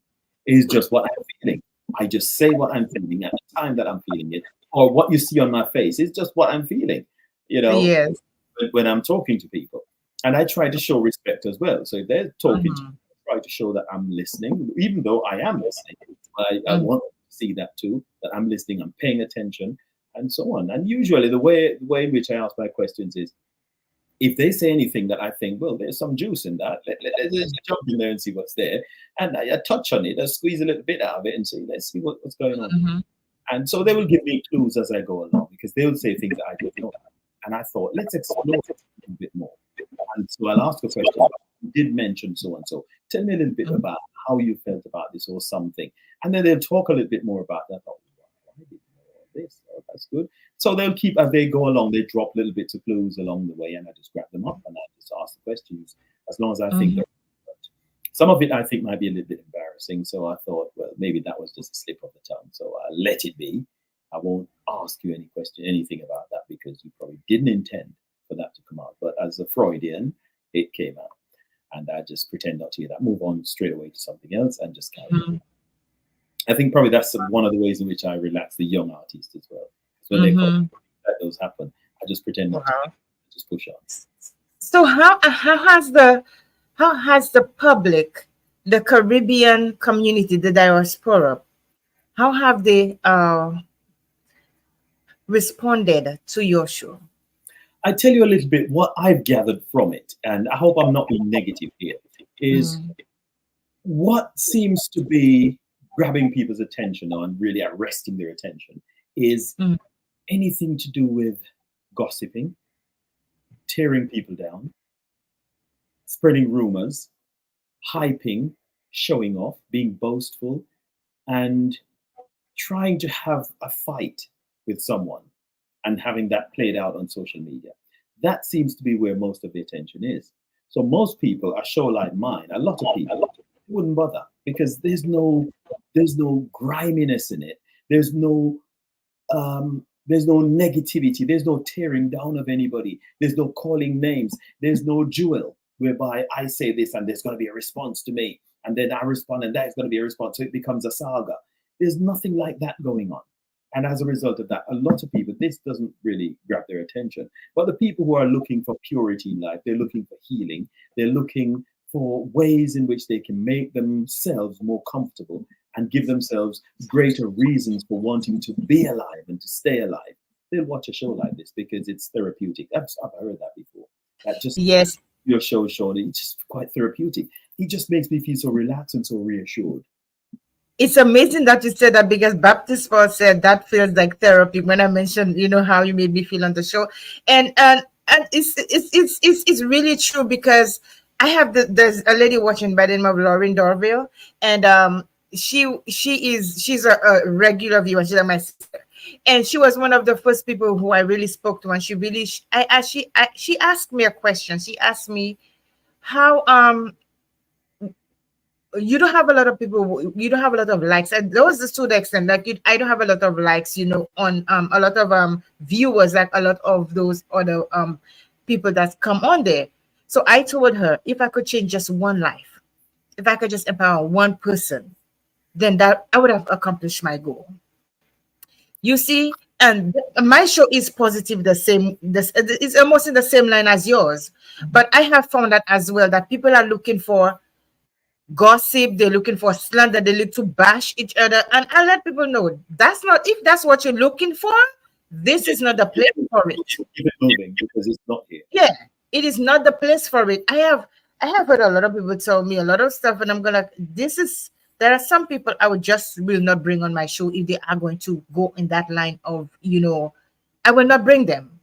It's just what I'm feeling. I just say what I'm feeling at the time that I'm feeling it. Or what you see on my face. It's just what I'm feeling, Yes. when I'm talking to people. And I try to show respect as well. So if they're talking to me, I try to show that I'm listening, even though I am listening. I want to see that too, that I'm listening, I'm paying attention, and so on. And usually the way in which I ask my questions is, if they say anything that I think, well, there's some juice in that, let's just jump in there and see what's there. And I touch on it, I squeeze a little bit out of it and say, let's see what's going on. And so they will give me clues as I go along, because they will say things that I don't know. And I thought, let's explore it a bit more. And so I'll ask a question. You did mention so and so. Tell me a little bit about how you felt about this or something. And then they'll talk a little bit more about that. Oh, I didn't know all this. Oh, that's good. So they'll keep, as they go along, they drop little bits of clues along the way, and I just grab them up and I just ask the questions as long as I think they're good. Some of it I think might be a little bit embarrassing. So I thought, well, maybe that was just a slip of the tongue. So I'll let it be. I won't ask you anything about that, because you probably didn't intend for that to come out. But as a Freudian, it came out. And I just pretend not to hear that, move on straight away to something else and just carry on. I think probably that's one of the ways in which I relax the young artists as well. So when they let those happen, I just pretend not to just push on. So how has the public, the Caribbean community, the diaspora, how have they responded to your show? I tell you a little bit what I've gathered from it, and I hope I'm not being negative here, is Mm, what seems to be grabbing people's attention and really arresting their attention is mm, anything to do with gossiping, tearing people down, spreading rumors, hyping, showing off, being boastful, and trying to have a fight with someone and having that played out on social media. That seems to be where most of the attention is. So most people, a show like mine, a lot of people wouldn't bother because there's no griminess in it. There's no negativity. There's no tearing down of anybody. There's no calling names. There's no duel whereby I say this and there's going to be a response to me, and then I respond and there's going to be a response. So it becomes a saga. There's nothing like that going on. And as a result of that, a lot of people, this doesn't really grab their attention. But the people who are looking for purity in life, they're looking for healing, they're looking for ways in which they can make themselves more comfortable and give themselves greater reasons for wanting to be alive and to stay alive. They'll watch a show like this because it's therapeutic. I've heard that before. That just yes, your show, Shaun, it's just quite therapeutic. It just makes me feel so relaxed and so reassured. it's amazing that you said that because Baptist Paul said that feels like therapy when I mentioned, how you made me feel on the show. And it's really true because there's a lady watching by the name of Lauren Dorville, and she's a regular viewer. She's like my sister, and she was one of the first people who I really spoke to, and she really she asked me a question. She asked me how you don't have a lot of people, you don't have a lot of likes, and those is to the extent like I don't have a lot of likes, on a lot of viewers, like a lot of those other people that come on there. So I told her, if I could change just one life, if I could just empower one person, then that I would have accomplished my goal. You see, and my show is positive, the same, this it's almost in the same line as yours. But I have found that as well, that people are looking for gossip, they're looking for slander, they look to bash each other. And I let people know that's not, if that's what you're looking for, this is not the place for it. Keep it moving because it's not here. Yeah, it is not the place for it. I have heard a lot of people tell me a lot of stuff, and I'm gonna this is there are some people I would just will not bring on my show if they are going to go in that line of, I will not bring them.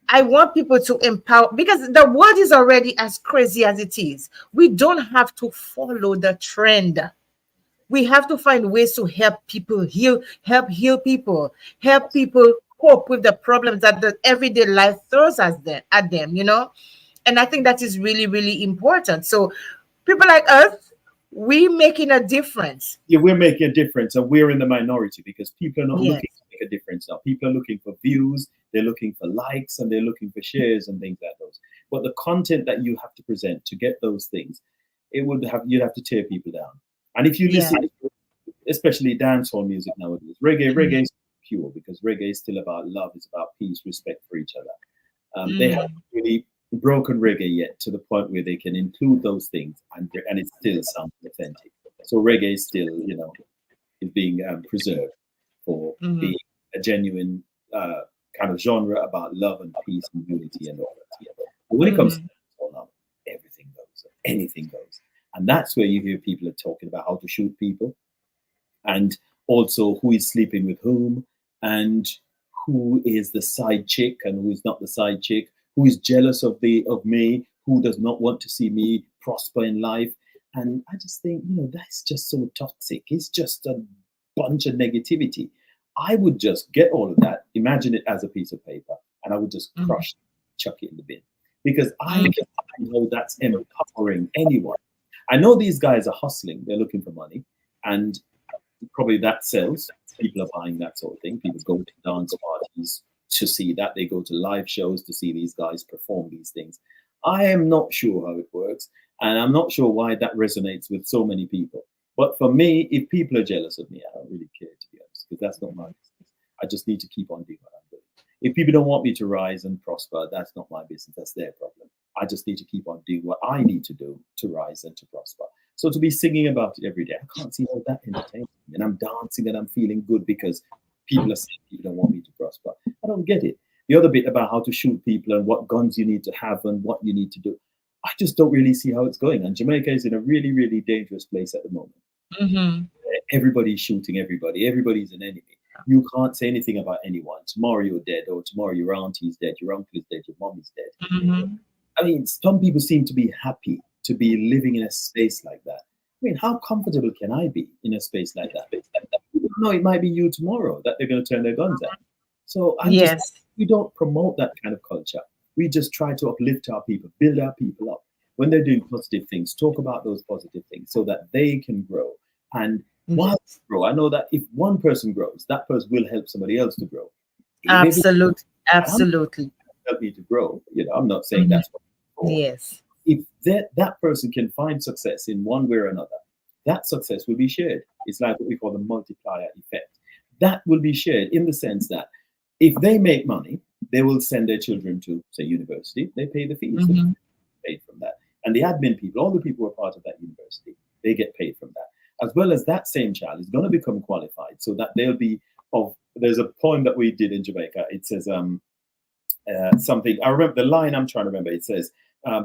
I want people to empower, because the world is already as crazy as it is. We don't have to follow the trend. We have to find ways to help people heal people, help people cope with the problems that the everyday life throws at them. And I think that is really, really important. So people like us, we making a difference. Yeah, we're making a difference, and we're in the minority because people are not Yes. looking to make a difference now. People are looking for views, they're looking for likes, and they're looking for shares and things like those. But the content that you have to present to get those things, you'd have to tear people down. And if you Yeah. listen, especially dancehall music nowadays, reggae is pure because reggae is still about love, it's about peace, respect for each other. They haven't really broken reggae yet to the point where they can include those things and it still sounds authentic. So reggae is still, is being preserved for being a genuine kind of genre about love and peace and unity and all that. But when it comes to dancehall, everything goes, anything goes, and that's where you hear people are talking about how to shoot people, and also who is sleeping with whom, and who is the side chick and who is not the side chick, who is jealous of me, who does not want to see me prosper in life. And I just think, that's just so toxic. It's just a bunch of negativity. I would just get all of that, imagine it as a piece of paper, and I would just crush, chuck it in the bin. Because I know that's empowering anyone. I know these guys are hustling, they're looking for money, and probably that sells. People are buying that sort of thing. People go to dance parties to see that. They go to live shows to see these guys perform these things. I am not sure how it works, and I'm not sure why that resonates with so many people. But for me, if people are jealous of me, I don't really care, to be honest, because that's not my business. I just need to keep on doing what I'm doing. If people don't want me to rise and prosper, that's not my business. That's their problem. I just need to keep on doing what I need to do to rise and to prosper. So to be singing about it every day, I can't see how that entertains me. And I'm dancing and I'm feeling good because people are saying people don't want me to prosper. I don't get it. The other bit about how to shoot people and what guns you need to have and what you need to do, I just don't really see how it's going. And Jamaica is in a really, really dangerous place at the moment. Mm-hmm. Everybody's shooting everybody. Everybody's an enemy. You can't say anything about anyone. Tomorrow you're dead, or tomorrow your auntie's dead, your uncle is dead, your mom is dead. Mm-hmm. I mean, some people seem to be happy to be living in a space like that. I mean, how comfortable can I be in a space like that? No, it might be you tomorrow that they're going to turn their guns at. So Yes. we don't promote that kind of culture. We just try to uplift our people, build our people up. When they're doing positive things, talk about those positive things so that they can grow. And while they grow, I know that if one person grows, that person will help somebody else to grow. If it Absolutely. Absolutely. help me to grow, I'm not saying Mhm. that's what it's for. Yes. If that person can find success in one way or another, that success will be shared. It's like what we call the multiplier effect. That will be shared in the sense that if they make money, they will send their children to, say, university. They pay the fees, they Mm-hmm. paid from that. And the admin people, all the people who are part of that university, they get paid from that. As well as that same child is going to become qualified so that they'll be of, there's a poem that we did in Jamaica. It says something, I remember the line I'm trying to remember. It says,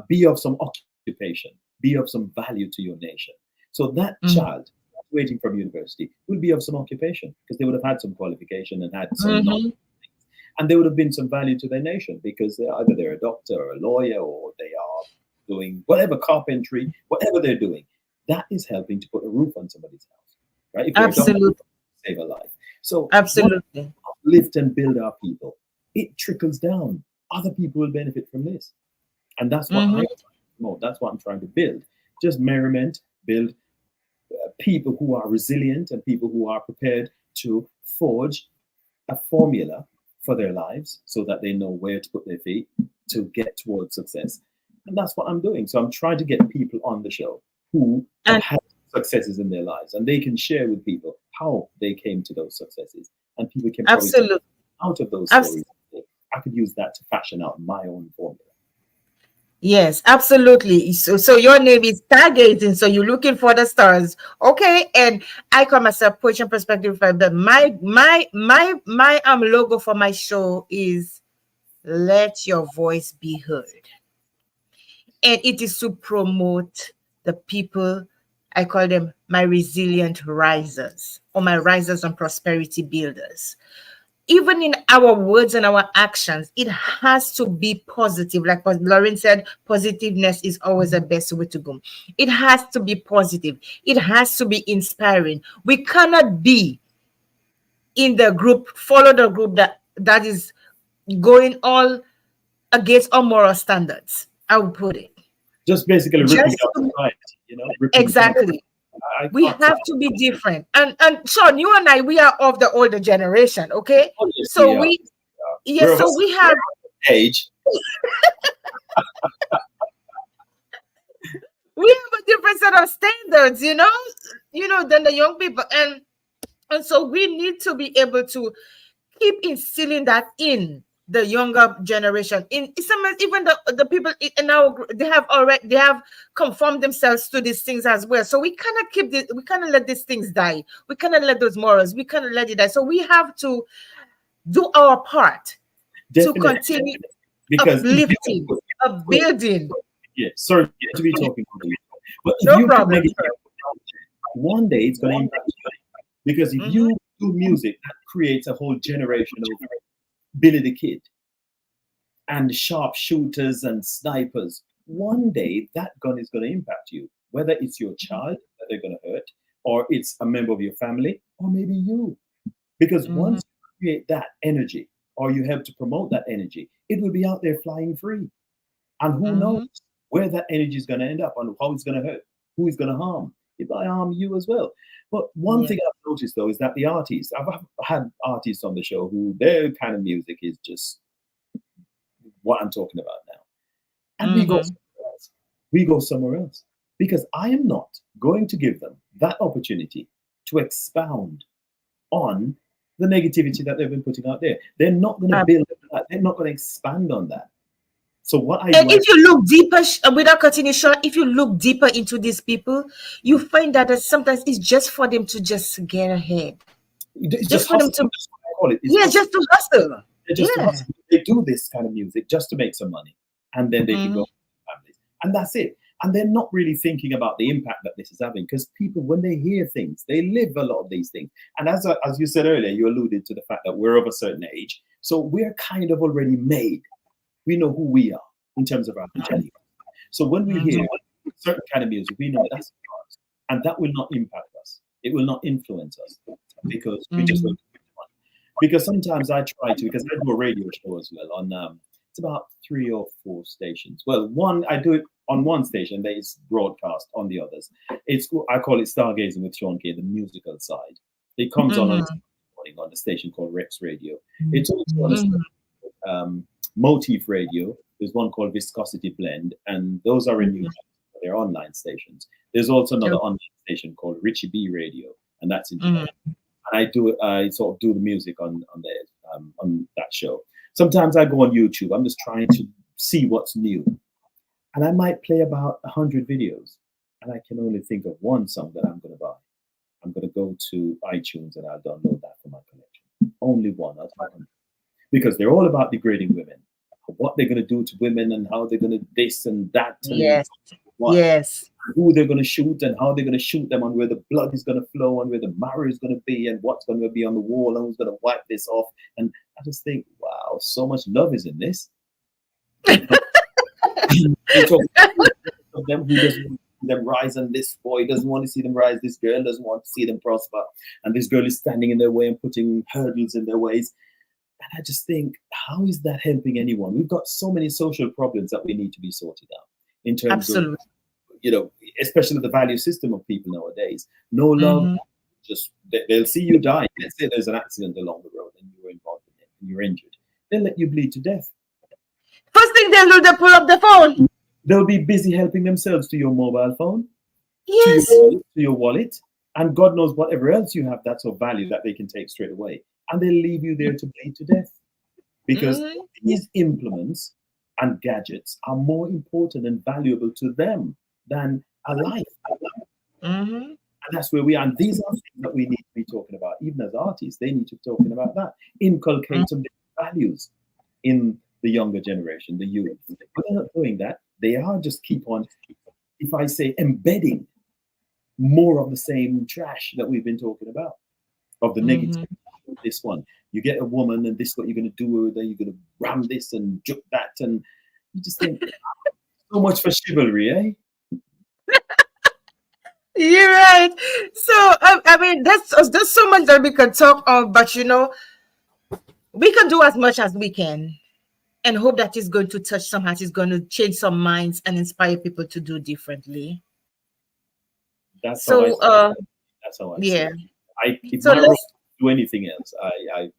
be of some occupation, be of some value to your nation. So that child waiting from university will be of some occupation because they would have had some qualification and had some knowledge. Mm-hmm. And they would have been some value to their nation because either they're a doctor or a lawyer or they are doing whatever, carpentry, whatever they're doing. That is helping to put a roof on somebody's house, right? If they're a doctor, Absolutely. save a life. So Absolutely. lift and build our people. It trickles down. Other people will benefit from this. And that's what Mm-hmm. I promote. That's what I'm trying to build. Just merriment, build people who are resilient and people who are prepared to forge a formula for their lives so that they know where to put their feet to get towards success. And that's what I'm doing. So I'm trying to get people on the show who have And had successes in their lives and they can share with people how they came to those successes. And people can probably take absolutely. out of those Abs- stories. I could use that to fashion out my own formula. yes, absolutely. So your name is stargazing. So you're looking for the stars. Okay. And I call myself Poetry Perspective. But my logo for my show is let your voice be heard. And it is to promote the people. I call them my resilient risers or my risers and prosperity builders. Even in our words and our actions, it has to be positive. Like what Lauren said, positiveness is always the best way to go. It has to be positive. It has to be inspiring. We cannot be in the group, follow the group that is going all against our moral standards. I would put it. Just basically ripping Just out to, ripping exactly. I We can't say have to be different. And Shaun, you and I, we are of the older generation, okay? oh, yes, So we are. yes, We're of a so we have age. a different set of standards, than the young people. And so we need to be able to keep instilling that in the younger generation. In some, even the people in our group, they have conformed themselves to these things as well. So we cannot we cannot let these things die. We cannot let those morals, we cannot let it die. So we have to do our part to Definitely. continue Because uplifting, upbuilding. yeah, sorry to be talking to you. But if No you put problem. negative, one day it's going to impact you. Because if you do music that creates a whole generation of Billy the Kid and sharpshooters and snipers, one day that gun is going to impact you. Whether it's your child that they're going to hurt, or it's a member of your family, or maybe you. Because once you create that energy, or you help to promote that energy, it will be out there flying free. And who knows where that energy is going to end up and how it's going to hurt, who is going to harm. It might harm you as well. But one thing I've noticed though is that the artists, I've had artists on the show who their kind of music is just what I'm talking about now. And we go somewhere else. We go somewhere else. Because I am not going to give them that opportunity to expound on the negativity that they've been putting out there. They're not going to build that. They're not going to expand on that. So what I And do, if you look deeper, without cutting it short, if you look deeper into these people, you find that sometimes it's just for them to just get ahead. it's Just just for them hustle. to, That's what I call it. It's yeah, hustle. just to hustle. They're just to Yeah. hustle. They do this kind of music just to make some money, and then they can go to their families, and that's it. And they're not really thinking about the impact that this is having, because people, when they hear things, they live a lot of these things. And as you said earlier, you alluded to the fact that we're of a certain age, so we're kind of already made. We know who we are in terms of our identity. So when we hear certain kind of music, we know that's ours, and that will not impact us. It will not influence us, because we just don't. Because sometimes I try to, because I do a radio show as well on it's about 3 or 4 stations. Well, one, I do it on one station, there is broadcast on the others. I call it Stargazing with Shaun, the musical side. It comes on morning on the station called Rex Radio. It's also on a station called, Motif Radio. There's one called Viscosity Blend, and those are in New York. They're online stations. There's also another online station called Richie B Radio, and that's in Jamaica. And I sort of do the music on there, on that show. Sometimes I go on YouTube. I'm just trying to see what's new, and I might play about 100 videos, and I can only think of one song that I'm going to buy. I'm going to go to iTunes and I'll download that for my collection. Only one, because they're all about degrading women, what they're going to do to women, and how they're going to this and that, and Yes. who they're going to shoot, and how they're going to shoot them, and where the blood is going to flow, and where the marrow is going to be, and what's going to be on the wall, and who's going to wipe this off. And I just think, wow, so much love is in this. They talk of them who doesn't want to see them rise, and this boy doesn't want to see them rise, this girl doesn't want to see them prosper, and this girl is standing in their way and putting hurdles in their ways. And I just think, how is that helping anyone? We've got so many social problems that we need to be sorted out in terms of, especially the value system of people nowadays. No love, just they'll see you die. Let's say there's an accident along the road and you're involved in it and you're injured. They'll let you bleed to death. First thing they'll do, they pull up the phone. They'll be busy helping themselves to your mobile phone, Yes, to your wallet, and God knows whatever else you have that's of value that they can take straight away. And they'll leave you there to bleed to death. Because these implements and gadgets are more important and valuable to them than a life. And that's where we are. And these are things that we need to be talking about. Even as artists, they need to be talking about that. Inculcate some values in the younger generation, the youth. But they're not doing that. They are just keep on, if I say, embedding more of the same trash that we've been talking about, of the negative. This one, you get a woman, and this is what you're going to do with her. You're going to ram this and juke that, and you just think, so much for chivalry, eh? You're right. So I mean, there's so much that we can talk of, but we can do as much as we can, and hope that it's going to touch some hearts, it's going to change some minds, and inspire people to do differently. That's so how I see yeah. it. If So my role let's do anything else, I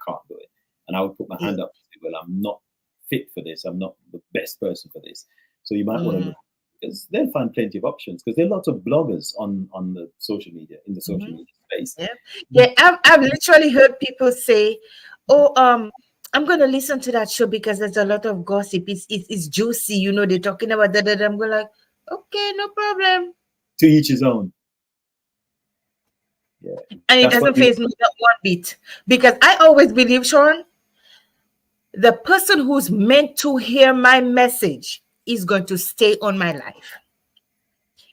can't do it, and I would put my hand up and say, well, I'm not fit for this. I'm not the best person for this. So you might want to look, because they'll find plenty of options, because there are lots of bloggers on the social media, in the social media space. I've literally heard people say, oh, I'm going to listen to that show because there's a lot of gossip. It's juicy, they're talking about that. I'm going like, okay, no problem. To each his own. Yeah. And it doesn't faze me not one bit, because I always believe, Shaun, the person who's meant to hear my message is going to stay on my life.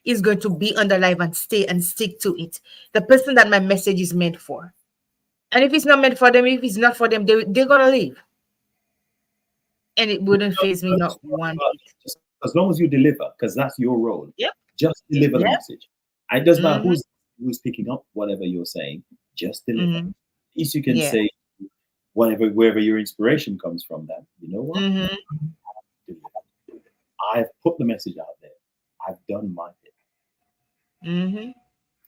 Is going to be on the life and stay and stick to it. The person that my message is meant for. And if it's not meant for them, if it's not for them, they're going to leave. And it wouldn't faze me not one bit. As long as you deliver, because that's your role. Yep. Just deliver the message. It doesn't matter who's picking up whatever you're saying. Just deliver. At least you can say wherever your inspiration comes from. That you know what, I've put the message out there. I've done my bit.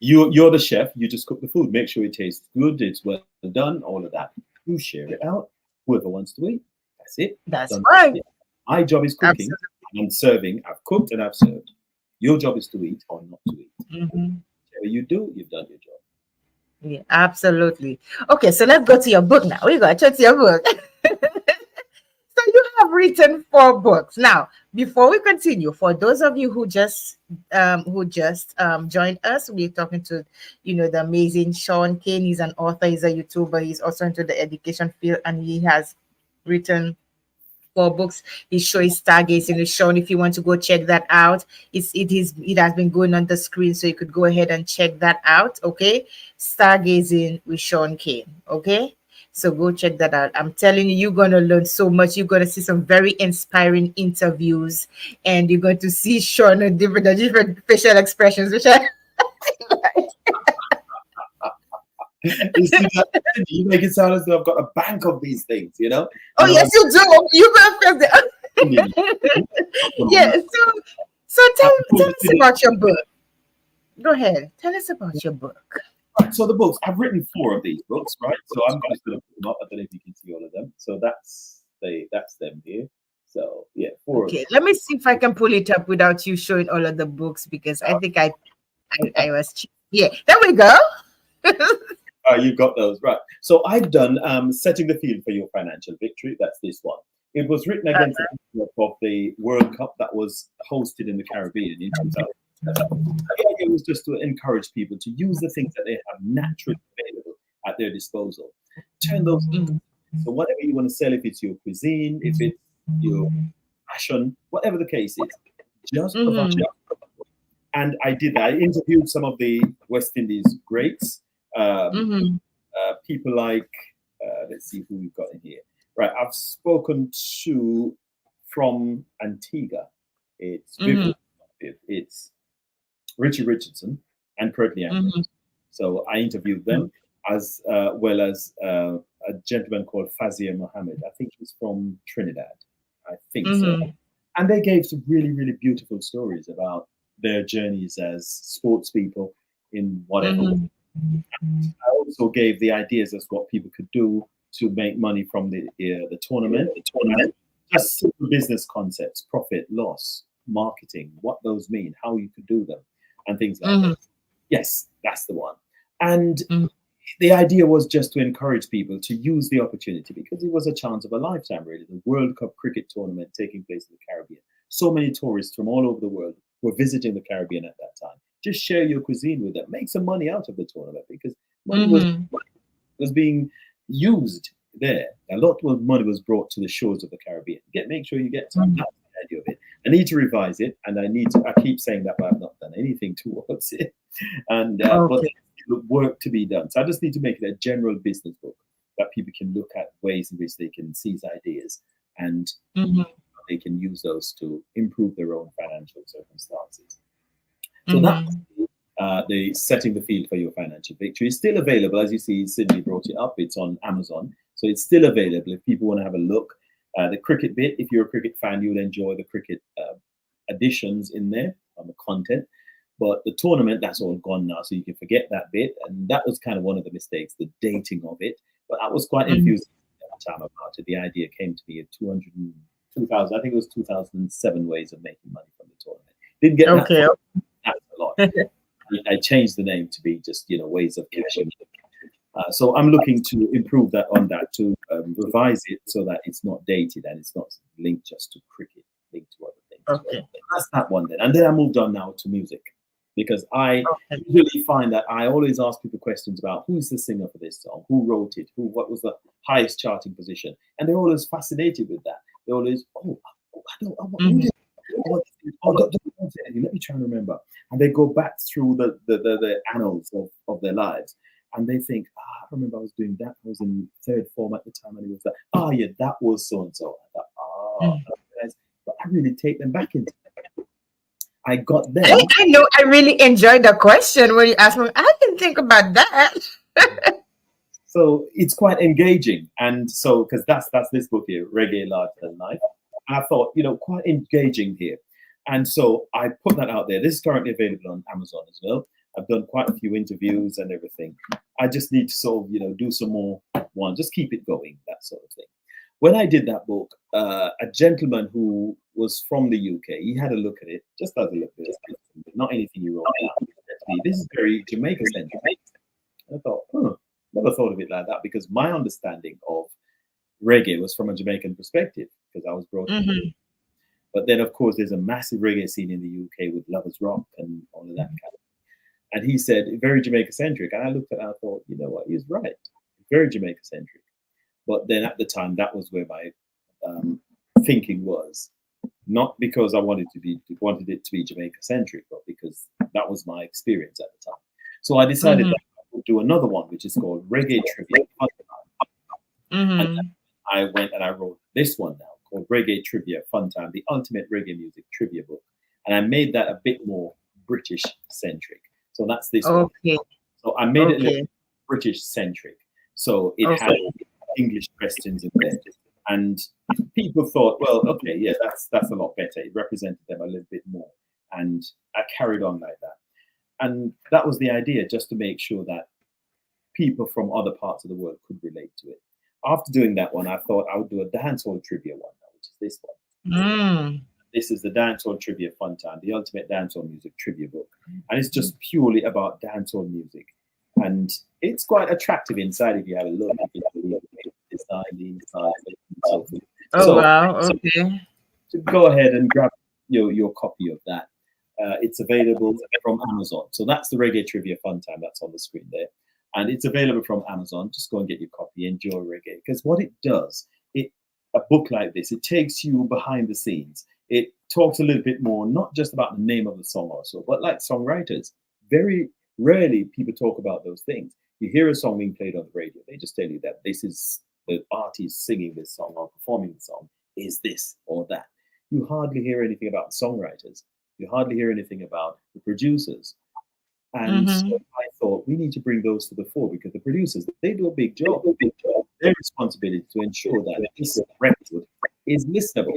You're the chef. You just cook the food. Make sure it tastes good. It's well done. All of that. You share it out. Whoever wants to eat. That's it. That's right. My job is cooking. Absolutely. I'm serving. I've cooked and I've served. Your job is to eat or not to eat. Whatever you do, you've done your job. Yeah, absolutely. Okay, so let's go to your book now. We got to your book. So you have written 4 books. Now, before we continue, for those of you who just joined us, we're talking to, the amazing Shaun Cain. He's an author, he's a YouTuber, he's also into the education field, and he has written 4 books. His show is Stargazing with Shaun. If you want to go check that out, it has been going on the screen, so you could go ahead and check that out. Okay, Stargazing with Shaun Cain. Okay, so go check that out. I'm telling you, you're gonna learn so much. You're gonna see some very inspiring interviews, and you're going to see Shaun with different facial expressions, which I You see that? You make it sound as though I've got a bank of these things, you know? oh And I'm yes, you do. You're gonna feel telling the you, yeah. So I tell suppose us it about your book. Go ahead. Tell us about your book. Right, so the books, I've written 4 of these books, right? So I'm just going to put them up. I don't know if you can see all of them. So that's them here. So yeah, 4 of Okay, let me see if I can pull it up without you showing all of the books because I them. think I was yeah. There we go. You've got those, right. So I've done Setting the Field for Your Financial Victory. That's this one. It was written against the backdrop of the World Cup that was hosted in the Caribbean in 2007. The idea was just to encourage people to use the things that they have naturally available at their disposal. Turn those into, Mhm, so whatever you want to sell, if it's your cuisine, if it's your passion, whatever the case is, just provide. mhm, And I did that. I interviewed some of the West Indies greats, um, mhm, people like, let's see who we've got in here. Right, I've spoken to from Antigua. It's Vivian, mhm, it's Richie Richardson and Courtney Ambrose. mhm, So I interviewed them as well as a gentleman called Fazia Mohammed. I think he's from Trinidad. I think so. mhm, And they gave some really, really beautiful stories about their journeys as sports people in whatever way. mhm, I also gave the ideas as what people could do to make money from the tournament. Just simple business concepts, profit, loss, marketing, what those mean, how you could do them, and things like that. mhm, Yes, that's the one. And mhm, the idea was just to encourage people to use the opportunity because it was a chance of a lifetime, really. The World Cup cricket tournament taking place in the Caribbean. So many tourists from all over the world were visiting the Caribbean at that time. Just share your cuisine with them, make some money out of the tournament because money mhm, was being used there. A lot of money was brought to the shores of the Caribbean. Make sure you get some. mhm. That's the idea of it. I need to revise it, and I keep saying that, but I've not done anything towards it. And but Okay. there's work to be done. So I just need to make it a general business book that people can look at ways in which they can seize ideas and Mhm, they can use those to improve their own financial circumstances. So that mhm, the Setting the Field for Your Financial Victory is still available. As you see, Sydney brought it up. It's on Amazon. So it's still available if people want to have a look. The cricket bit, if you're a cricket fan, you will enjoy the cricket additions in there on the content. But the tournament, that's all gone now. So you can forget that bit. And that was kind of one of the mistakes, the dating of it. But I was quite mhm. enthusiastic at the time about it. The idea came to me at 2000, I think it was 2007 ways of making money from the tournament. Didn't get that Okay. far. That's a lot. I changed the name to be just ways of cashing. So I'm looking to improve that on that to revise it so that it's not dated and it's not linked just to cricket, linked to other things as well. Okay. That's that one then. And then I moved on now to music because I Okay. really find that I always ask people questions about who's the singer for this song, who wrote it, what was the highest charting position, and they're always fascinated with that. They're always, I don't, who Mhm, did don't say anything. Let me try and remember. And they go back through the annals of their lives. And they think, I remember I was doing that. I was in third form at the time, and it was that. Oh, yeah, that was so and so. I thought, mhm. but I really take them back into. I got I, them. I know I really enjoyed the question when you asked me. I didn't think about that. So it's quite engaging, and so because that's this book here, Reggae Larger Than Life. And I thought, quite engaging here, and so I put that out there. This is currently available on Amazon as well. I've done quite a few interviews and everything. I just need to sort of, do some more ones, just keep it going, that sort of thing. When I did that book, a gentleman who was from the UK, he had a look at it, just had a look at it, not anything he wrote down. This is very Jamaica centric. And I thought, never thought of it like that, because my understanding of reggae was from a Jamaican perspective, because I was brought up. Mm-hmm. But then, of course, there's a massive reggae scene in the UK with Lovers Rock and all of that kind of. And he said, very Jamaica centric. And I looked at it and I thought, you know what, he's right. Very Jamaica centric. But then at the time, that was where my thinking was, not because I wanted it to be Jamaica centric, but because that was my experience at the time. So I decided that I would do another one, which is called Reggae Trivia. And I went and I wrote this one now called Reggae Trivia Fun Time, the ultimate reggae music trivia book. And I made that a bit more British centric. So that's this one. So I made it a little British centric. So it had English questions in there. And people thought, well, okay, yeah, that's a lot better. It represented them a little bit more. And I carried on like that. And that was the idea, just to make sure that people from other parts of the world could relate to it. After doing that one, I thought I would do a dancehall trivia one now, which is this one. This is the Dancehall Trivia Fun Time, the ultimate dancehall music trivia book. And it's just purely about dancehall music. And it's quite attractive inside if you have a look. Design, the inside, and so forth. Wow, okay. So go ahead and grab your copy of that. It's available from Amazon. So that's the Reggae Trivia Fun Time. That's on the screen there. And it's available from Amazon. Just go and get your copy. Enjoy reggae. Because what it does, a book like this, it takes you behind the scenes. It talks a little bit more, not just about the name of the song or so, but like songwriters. Very rarely people talk about those things. You hear a song being played on the radio, they just tell you that this is the artist singing this song or performing the song is this or that. You hardly hear anything about the songwriters. You hardly hear anything about the producers. And so I thought we need to bring those to the fore, because the producers, they do a big job. Their responsibility to ensure that this record is listenable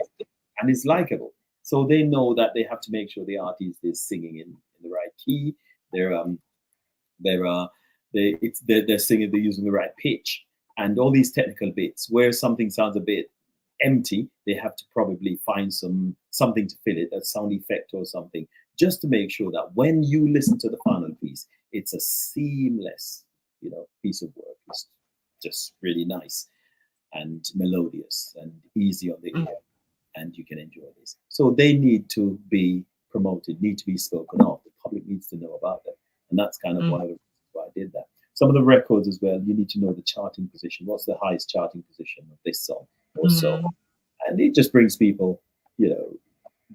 and is likable. So they know that they have to make sure the artist is singing in the right key. They're singing, they're using the right pitch, and all these technical bits. Where something sounds a bit empty, they have to probably find something to fill it, a sound effect or something, just to make sure that when you listen to the final piece, it's a seamless, piece of work. It's just really nice and melodious and easy on the ear, and you can enjoy this. So they need to be promoted, need to be spoken of. The public needs to know about them, and that's kind of one of the reasons why I did that. Some of the records as well, you need to know the charting position. What's the highest charting position of this song or so? And it just brings people,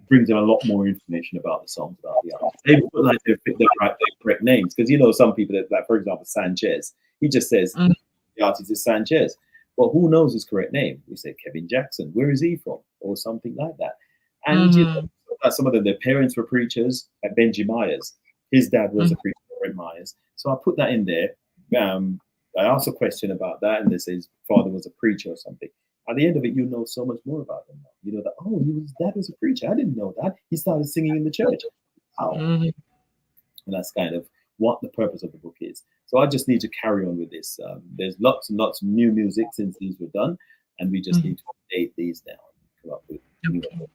brings them a lot more information about the songs, about the artists. They put like they pick the correct names, because some people that, like, for example, Sanchez, he just says the artist is Sanchez. Well, who knows his correct name? We say Kevin Jackson. Where is he from? Or something like that. And some of them, their parents were preachers, like Benji Myers. His dad was a preacher, Brent Myers. So I put that in there. I asked a question about that, and they say his father was a preacher or something. At the end of it, you know so much more about him now. You know that, his dad was a preacher. I didn't know that. He started singing in the church. Wow. And that's kind of what the purpose of the book is. So I just need to carry on with this. There's lots and lots of new music since these were done, and we just need to update these now and come up with new ones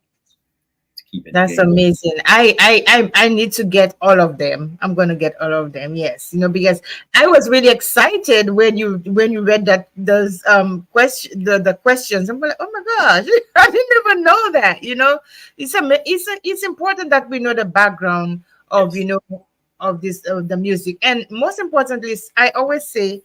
to keep it. That's amazing. I need to get all of them. I'm gonna get all of them. Yes, because I was really excited when you read that those the questions. I'm like, oh my gosh, I didn't even know that. It's important that we know the background of of this the music, and most importantly, I always say,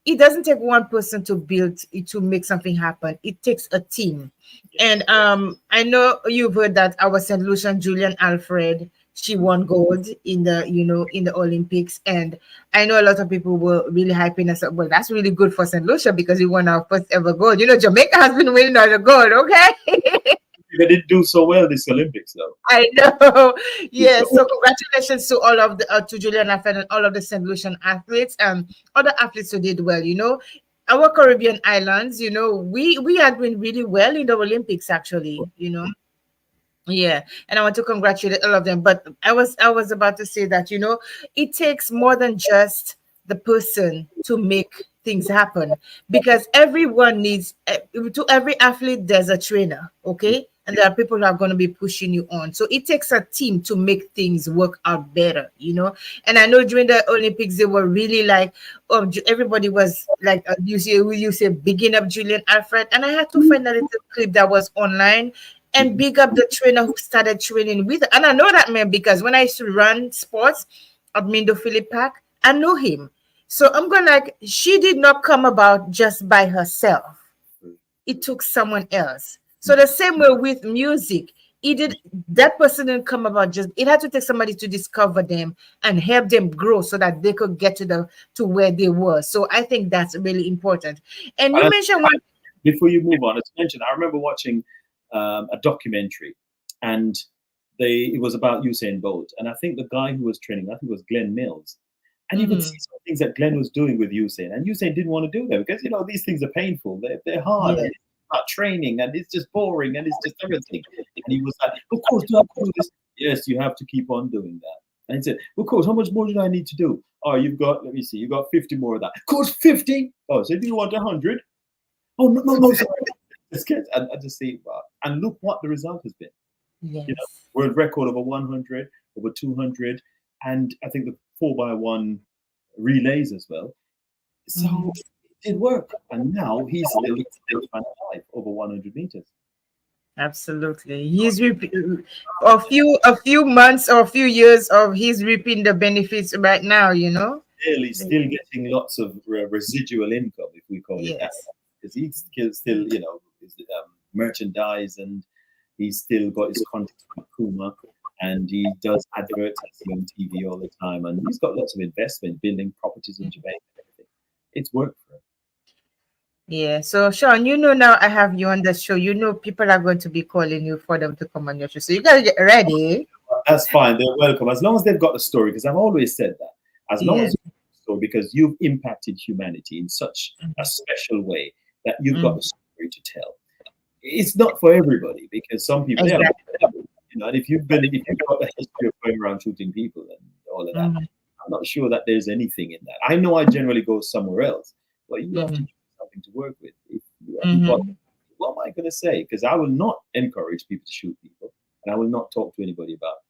it doesn't take one person to build it, to make something happen. It takes a team. And I know you've heard that our St. Lucian Julian Alfred, she won gold in the in the Olympics, and I know a lot of people were really hyping us up. Well, that's really good for St. Lucia, because we won our first ever gold. Jamaica has been winning all the gold. Okay. They didn't do so well this Olympics, though. I know. Yeah. So congratulations to all of the to Julian Alfred and all of the St. Lucian athletes and other athletes who did well. Our Caribbean islands, we had been really well in the Olympics, actually. Yeah, and I want to congratulate all of them. But I was about to say that it takes more than just the person to make things happen, because everyone needs to every athlete there's a trainer. Okay. and there are people who are going to be pushing you on. So it takes a team to make things work out better, you know. And I know during the Olympics they were really like, everybody was like, you say bigging up Julian Alfred, and I had to find a little clip that was online and big up the trainer who started training with her. And I know that man because when I used to run sports at Mindo Philip Park, I know him. So I'm going like, she did not come about just by herself. It took someone else. So the same way with music, it did that person didn't come about just it had to take somebody to discover them and help them grow so that they could get to where they were. So I think that's really important. And you And mentioned one. before you move on, as mentioned, I remember watching a documentary, and it was about Usain Bolt, and I think the guy who was training, I think it was Glenn Mills, and you could see some things that Glenn was doing with Usain, and Usain didn't want to do them because these things are painful, they're hard, and it's not training, and it's just boring, and it's just everything. And he was like, "Of course, do I have to do this? Yes, you have to keep on doing that." And he said, "Of course, how much more did I need to do? Oh, let me see, you got 50 more of that. Of course, 50. Oh, so do you want 100? Oh, no, sorry." I just see, wow. And look what the result has been. Yes. World record over 100, over 200, and I think the 4x1 relays as well. So it did work, and now he's still alive over 100 meters. Absolutely. He's a few months or a few years of he's reaping the benefits right now, you know? Clearly still getting lots of residual income, if we call it that, Yes. because he's still, his, merchandise, and he's still got his contact with Kuma, and he does advertising on TV all the time, and he's got lots of investment building properties in Jamaica and everything. It's worked for him. Yeah. So Shaun, now I have you on the show. People are going to be calling you for them to come on your show. So you gotta get ready. That's fine. They're welcome as long as they've got the story. Because I've always said that as long Yeah. as you've got the story, because you've impacted humanity in such a special way that you've got the story to tell. It's not for everybody because some people, Exactly. and if you've got the history of going around shooting people and all of that, I'm not sure that there's anything in that. I know I generally go somewhere else, but you have to give something to work with. If you haven't got, what am I going to say? Because I will not encourage people to shoot people, and I will not talk to anybody about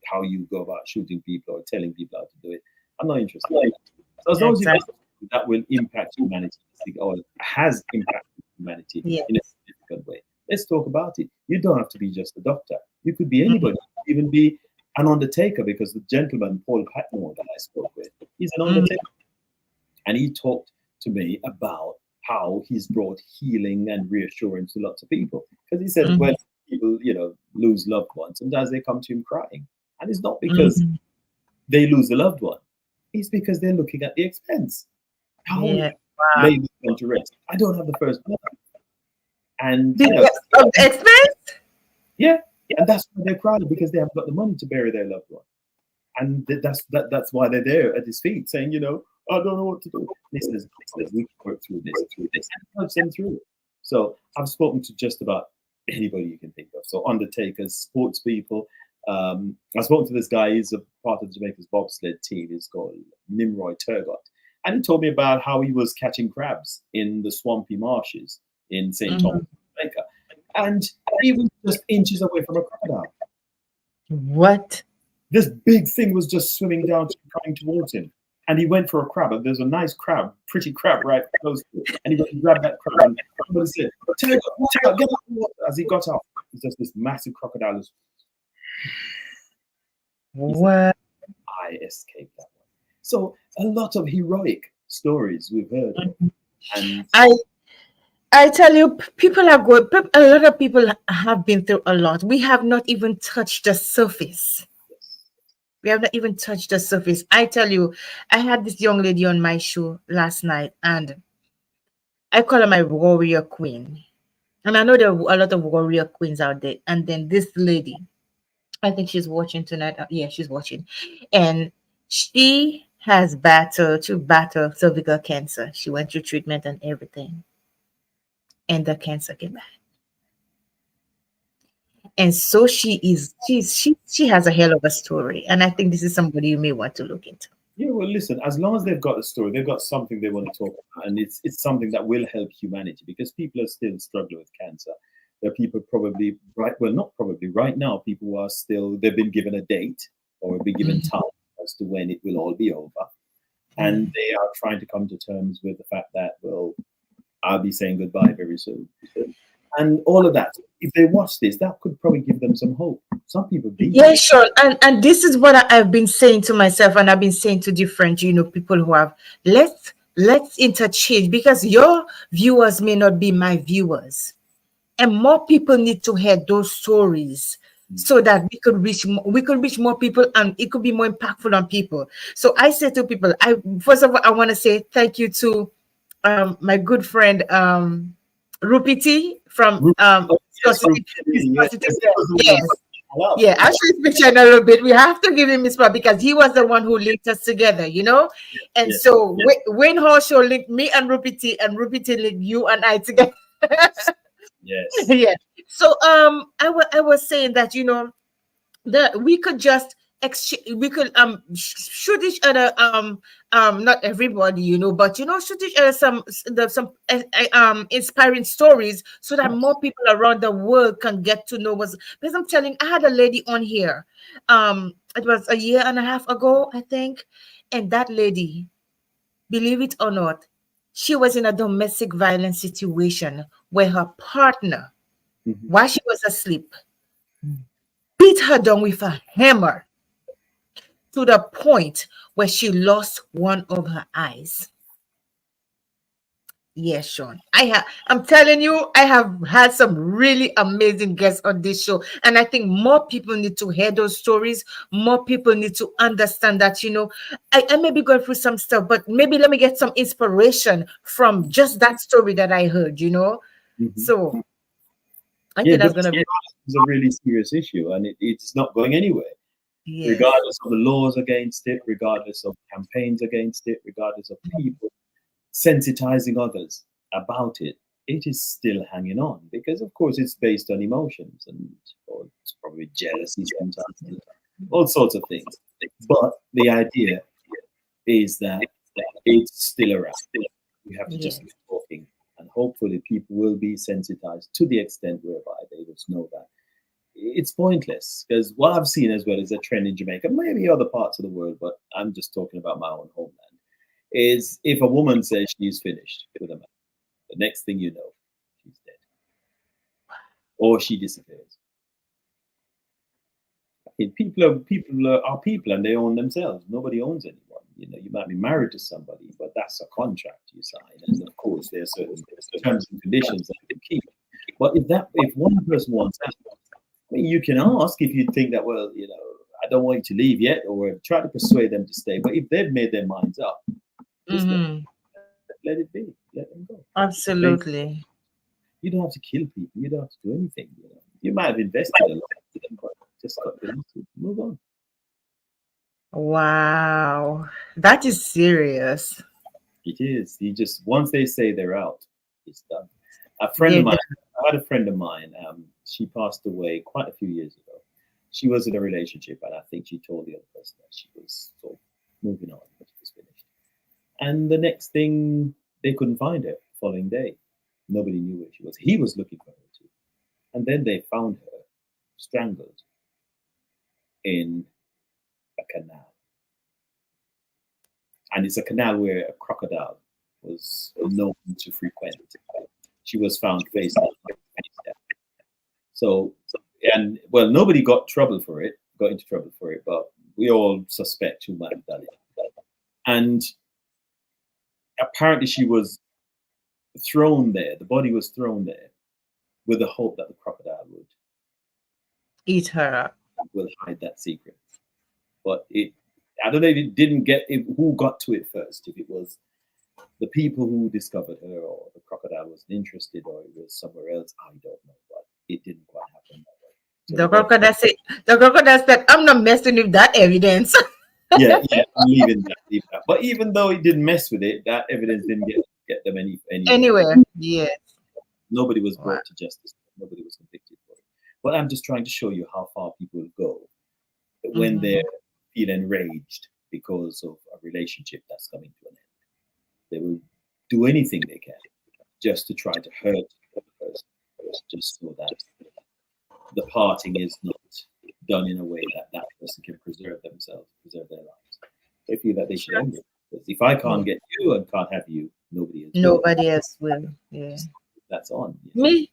how you go about shooting people or telling people how to do it. I'm not interested. So as long as you got something that will impact humanity, or has impacted humanity in a significant way, let's talk about it. You don't have to be just a doctor. You could be anybody. You could even be an undertaker, because the gentleman Paul Patmore that I spoke with, he's an undertaker, and he talked to me about how he's brought healing and reassurance to lots of people. Because he said when people, lose loved ones, sometimes they come to him crying, and it's not because they lose a loved one; it's because they're looking at the expense. How lay this one to rest? I don't have the first blood, and Of the expense? yeah, and that's why they're crying, because they haven't got the money to bury their loved one, and that's why they're there at his feet, saying, I don't know what to do. Listen, we can work through this, and helps them through it. So I've spoken to just about anybody you can think of. So undertakers, sports people. I've spoken to this guy. He's a part of Jamaica's bobsled team. He's called Nimroy Turgot, and he told me about how he was catching crabs in the swampy marshes in St. Thomas, Jamaica, and he was just inches away from a crocodile. What? This big thing was just swimming down, coming towards him. And he went for a crab. And there's a nice crab, pretty crab right close to it. And he grabbed that crab and somebody said, "Take out, get out of the water." As he got out, there's just this massive crocodile. What? I escaped that one. So a lot of heroic stories we've heard. And I tell you, a lot of people have been through a lot. We have not even touched the surface. We have not even touched the surface. I tell you, I had this young lady on my show last night, and I call her my warrior queen. And I know there are a lot of warrior queens out there. And then this lady, I think she's watching tonight. Yeah, she's watching. And she has battled cervical cancer. She went through treatment and everything. And the cancer came back. And so she has a hell of a story. And I think this is somebody you may want to look into. yeah, well, listen, as long as they've got a story, they've got something they want to talk about, and it's something that will help humanity, because people are still struggling with cancer. There are people probably not probably right now. People are still they've been given a date or been given time as to when it will all be over, and they are trying to come to terms with the fact that, well, I'll be saying goodbye very soon, and all of that. If they watch this, that could probably give them some hope. Some people do. Yeah, sure. And this is what I've been saying to myself, and I've been saying to different, people who have, let's interchange, because your viewers may not be my viewers, and more people need to hear those stories so that we could reach more people, and it could be more impactful on people. So I say to people, I first of all, I want to say thank you to my good friend Rupiti from Oh, yes, Scotland. yes, yes, Yes. Yeah, actually speaking a little bit, we have to give him his part because he was the one who linked us together, And yes, so Wayne Horshaw linked me and Rupiti linked you and I together. yes. Yeah. So I was saying that that we could just we could shoot each other not everybody but shoot each other some inspiring stories so that more people around the world can get to know what's, because I'm telling, I had a lady on here it was a year and a half ago, I think, and that lady, believe it or not, she was in a domestic violence situation where her partner, Mhm. while she was asleep, beat her down with a hammer to the point where she lost one of her eyes. Yes, Shaun. I'm telling you, I have had some really amazing guests on this show. And I think more people need to hear those stories. More people need to understand that, I may be going through some stuff, but maybe let me get some inspiration from just that story that I heard. Mhm. So I Yeah, think that's domestic gonna be violence is a really serious issue, and it's not going anywhere, yes. regardless of the laws against it, regardless of campaigns against it, regardless of people sensitizing others about it. It is still hanging on because, of course, it's based on emotions and or it's probably jealousy sometimes, and all sorts of things. But the idea is that it's still around. We have to just Yes. keep talking, and hopefully, people will be sensitized to the extent whereby they just know that it's pointless. Because what I've seen as well is a trend in Jamaica, maybe other parts of the world, but I'm just talking about my own homeland. Is if a woman says she's finished with a man, the next thing you know, she's dead or she disappears. People are people, and they own themselves. Nobody owns anyone. You might be married to somebody, but that's a contract you sign, and of course there are certain terms and conditions that you keep. But if one person wants out, I mean, you can ask if you think that, well, I don't want you to leave yet, or try to persuade them to stay. But if they've made their minds up, just let it be. Let them go. Absolutely. You don't have to kill people. You don't have to do anything. You might have invested a lot, but just got to move on. Wow. That is serious. It is. You just once they say they're out, it's done. A friend They're of mine, done. I had a friend of mine. She passed away quite a few years ago. She was in a relationship, and I think she told the other person that she was sort of moving on, that she was finished. And the next thing, they couldn't find her. The following day, nobody knew where she was. He was looking for her too, and then they found her strangled in a canal. And it's a canal where a crocodile was known to frequent. She was found face down. So, and well, nobody got into trouble for it, but we all suspect who might have done it. And apparently, she was thrown there. The body was thrown there with the hope that the crocodile Eat her up. will hide that secret. But I don't know if it didn't who got to it first. If it was the people who discovered her, or the crocodile wasn't interested, or it was somewhere else. I don't know, but it didn't quite happen that way. So The crocodile said, I'm not messing with that evidence. yeah, I'm leaving that, leave that. But even though it didn't mess with it, that evidence didn't get them anywhere. Anywhere. Yes. Nobody was Wow. brought to justice. Nobody was convicted for it. But I'm just trying to show you how far people will go when they're feeling enraged because of a relationship that's coming to an end. They will do anything they can just to try to hurt the person. just so that the parting is not done in a way that that person can preserve themselves, preserve their lives. They feel that they should end it. Because if I can't get you and can't have you, nobody else will. Nobody else will. Yeah. That's on. Me,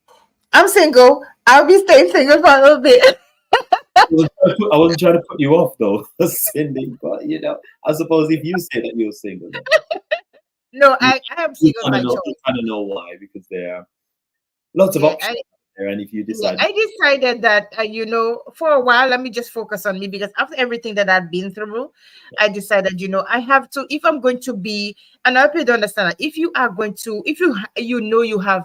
I'm single. I'll be staying single for a little bit. I wasn't trying to put you off though, Cindy, but I suppose if you say that you're single, then No, you, I am single by choice. you kind of know why, because there are lots of Yeah, options there, and if you yeah, decide, I decided that for a while, let me just focus on me, because after everything that I've been through, I decided, I have to, if I'm going to be, and I hope you don't understand that, if you are going to, if you have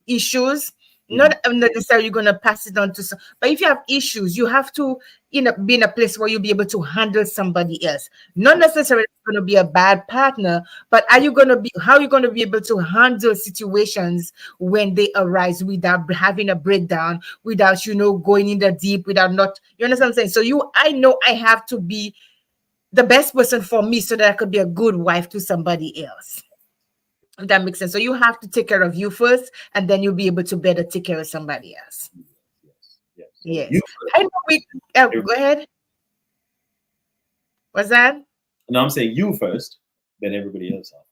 issues, not necessarily you're going to pass it on to some, but if you have issues, you have to be in a place where you'll be able to handle somebody else. Not necessarily going to be a bad partner, but how are you going to be able to handle situations when they arise without having a breakdown, without going in the deep, without not, you understand what I'm saying? So I know I have to be the best person for me so that I could be a good wife to somebody else. If that makes sense. So you have to take care of you first, and then you'll be able to better take care of somebody else. yes. So Yes. I know go ahead. What's that? no, I'm saying you first, then everybody else after.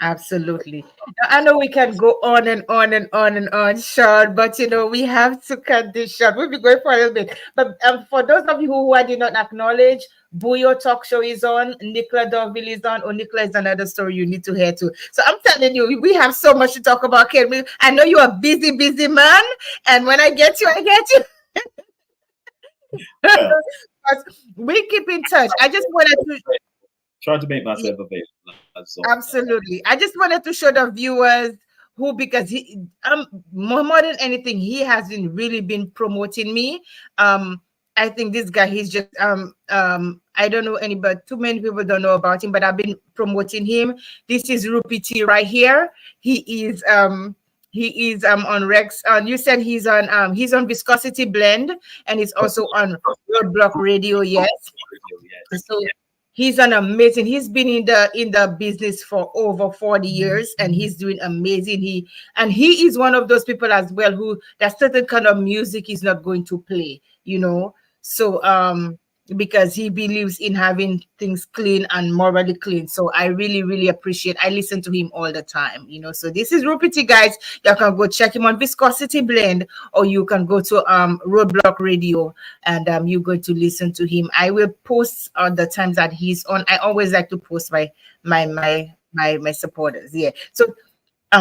Absolutely. Now, I know we can go on and on and on and on, Shaun, but we have to cut this short. We'll be going for a little bit. But for those of you who I did not acknowledge, Buyo Talk Show is on, Nicola Dorville is on. Oh, Nicola is another story you need to hear too. So I'm telling you, we have so much to talk about, Cain. I know you're a busy, busy man, and when I get you, I get you. Well, But we keep in touch. I just wanted to try to make myself available. That's all. Absolutely. I just wanted to show the viewers because he more than anything, he has really been promoting me. I think this guy, he's just I don't know anybody, too many people don't know about him, but I've been promoting him. This is Rupi T right here. He is on Rex. You said he's on Viscosity Blend, and he's also on Roadblock Radio. Yes. Yes. So he's an amazing. He's been in the business for over 40 years, and he's doing amazing. He is one of those people as well who that certain kind of music is not going to play. So because he believes in having things clean and morally clean. So I really, really appreciate. I listen to him all the time. So this is Rupity, guys. You can go check him on Viscosity Blend, or you can go to Roadblock Radio, and you're going to listen to him. I will post the times that he's on. I always like to post my supporters. Yeah. So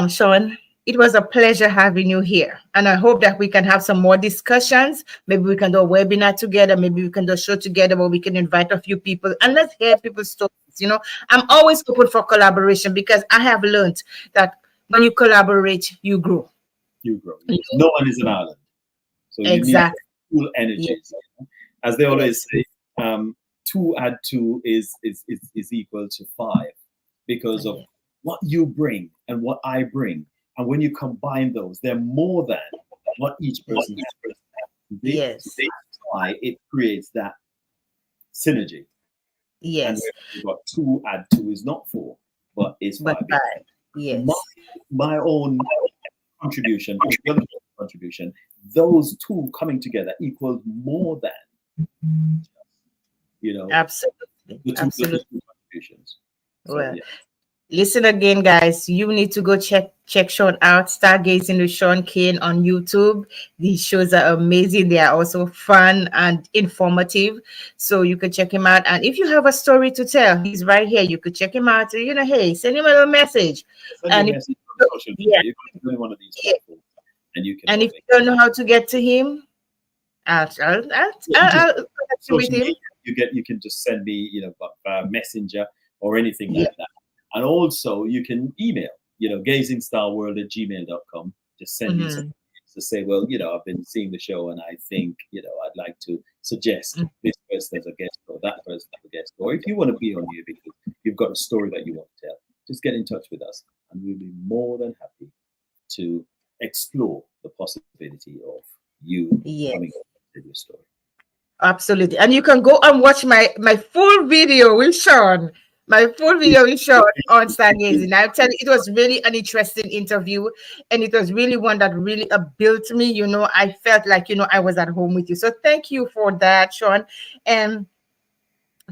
Shaun, it was a pleasure having you here, and I hope that we can have some more discussions. Maybe we can do a webinar together. Maybe we can do a show together where we can invite a few people and let's hear people's stories. I'm always open for collaboration, because I have learned that when you collaborate, you grow. You grow. Yes. No one is an island, so you Exactly. need cool energies. Yes. As they always say, 2 add 2 is equal to 5, because of what you bring and what I bring. And when you combine those, they're more than what each person has. Yes. That's why it creates that synergy. Yes. And we've got 2 add 2 is not 4, but it's 5. But 5. Yes. My own contribution, those 2 coming together equals more than, Absolutely. the two contributions. So, Well, listen again, guys. You need to go check Shaun out. Stargazing with Shaun Cain on YouTube. These shows are amazing. They are also fun and informative. So you can check him out. And if you have a story to tell, he's right here. You could check him out. Hey, send him a little message. Send a message on social media. You can do one of these platforms, and you can. And if you don't know how to get to him, I'll connect you with him. You can just send me, messenger or anything like that. And also you can email, gazingstarworld@gmail.com. Just send me something to say, well, I've been seeing the show and I think, I'd like to suggest this person as a guest or that person as a guest. Or if you want to be on here because you've got a story that you want to tell, just get in touch with us and we'll be more than happy to explore the possibility of you coming up with your story. Absolutely. And you can go and watch my full video with Shaun. My full video is shown on Stargazing. I tell you, it was really an interesting interview, and it was really one that really built me. I felt like I was at home with you. So thank you for that, Shaun. And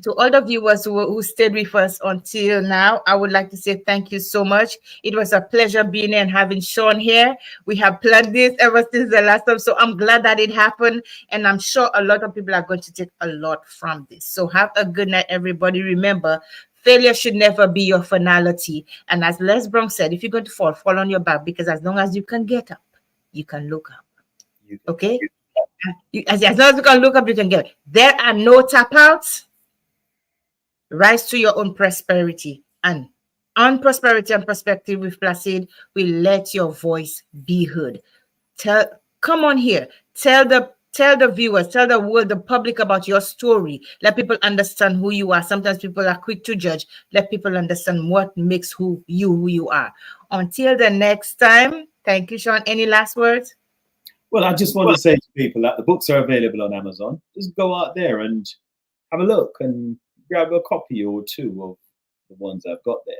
to all the viewers who stayed with us until now, I would like to say thank you so much. It was a pleasure being here and having Shaun here. We have planned this ever since the last time, so I'm glad that it happened, and I'm sure a lot of people are going to take a lot from this. So have a good night, everybody. Remember, failure should never be your finality. And as Les Brown said, if you're going to fall on your back, because as long as you can get up, you can look up. Okay? As long as you can look up, you can get. There are no tap outs. Rise to your own prosperity, and on prosperity and perspective with Placide, we let your voice be heard. Come on here, tell the viewers, tell the world, the public about your story. Let people understand who you are. Sometimes people are quick to judge. Let people understand what makes who you are. Until the next time, thank you, Shaun. Any last words? Well, I just want to say to people that the books are available on Amazon. Just go out there and have a look and grab a copy or two of the ones I've got there.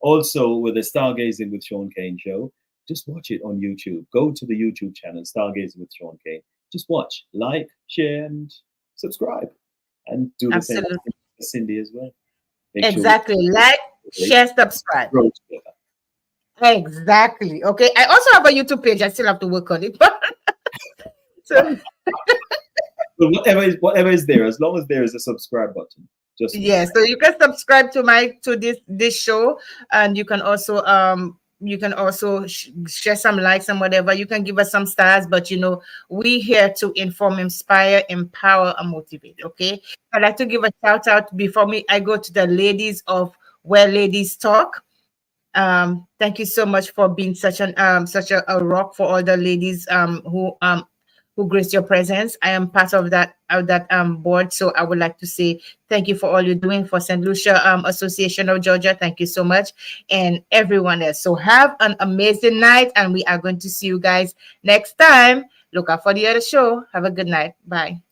Also, with the Stargazing with Shaun Cain show, just watch it on YouTube. Go to the YouTube channel, Stargazing with Shaun Cain. Just watch, like, share, and subscribe. And do the same thing for Cindy as well. Exactly. Like, share, subscribe. Exactly. Okay. I also have a YouTube page. I still have to work on it. So But whatever is there, as long as there is a subscribe button. Just so you can subscribe to this show, and you can also share some likes and whatever. You can give us some stars, but we here to inform, inspire, empower, and motivate. Okay. I'd like to give a shout out before I go to the ladies of Where Ladies Talk. Thank you so much for being such a rock for all the ladies who grace your presence. I am part of that board, so I would like to say thank you for all you're doing for St. Lucia Association of Georgia. Thank you so much, and everyone else. So have an amazing night, and we are going to see you guys next time. Look out for the other show. Have a good night. Bye.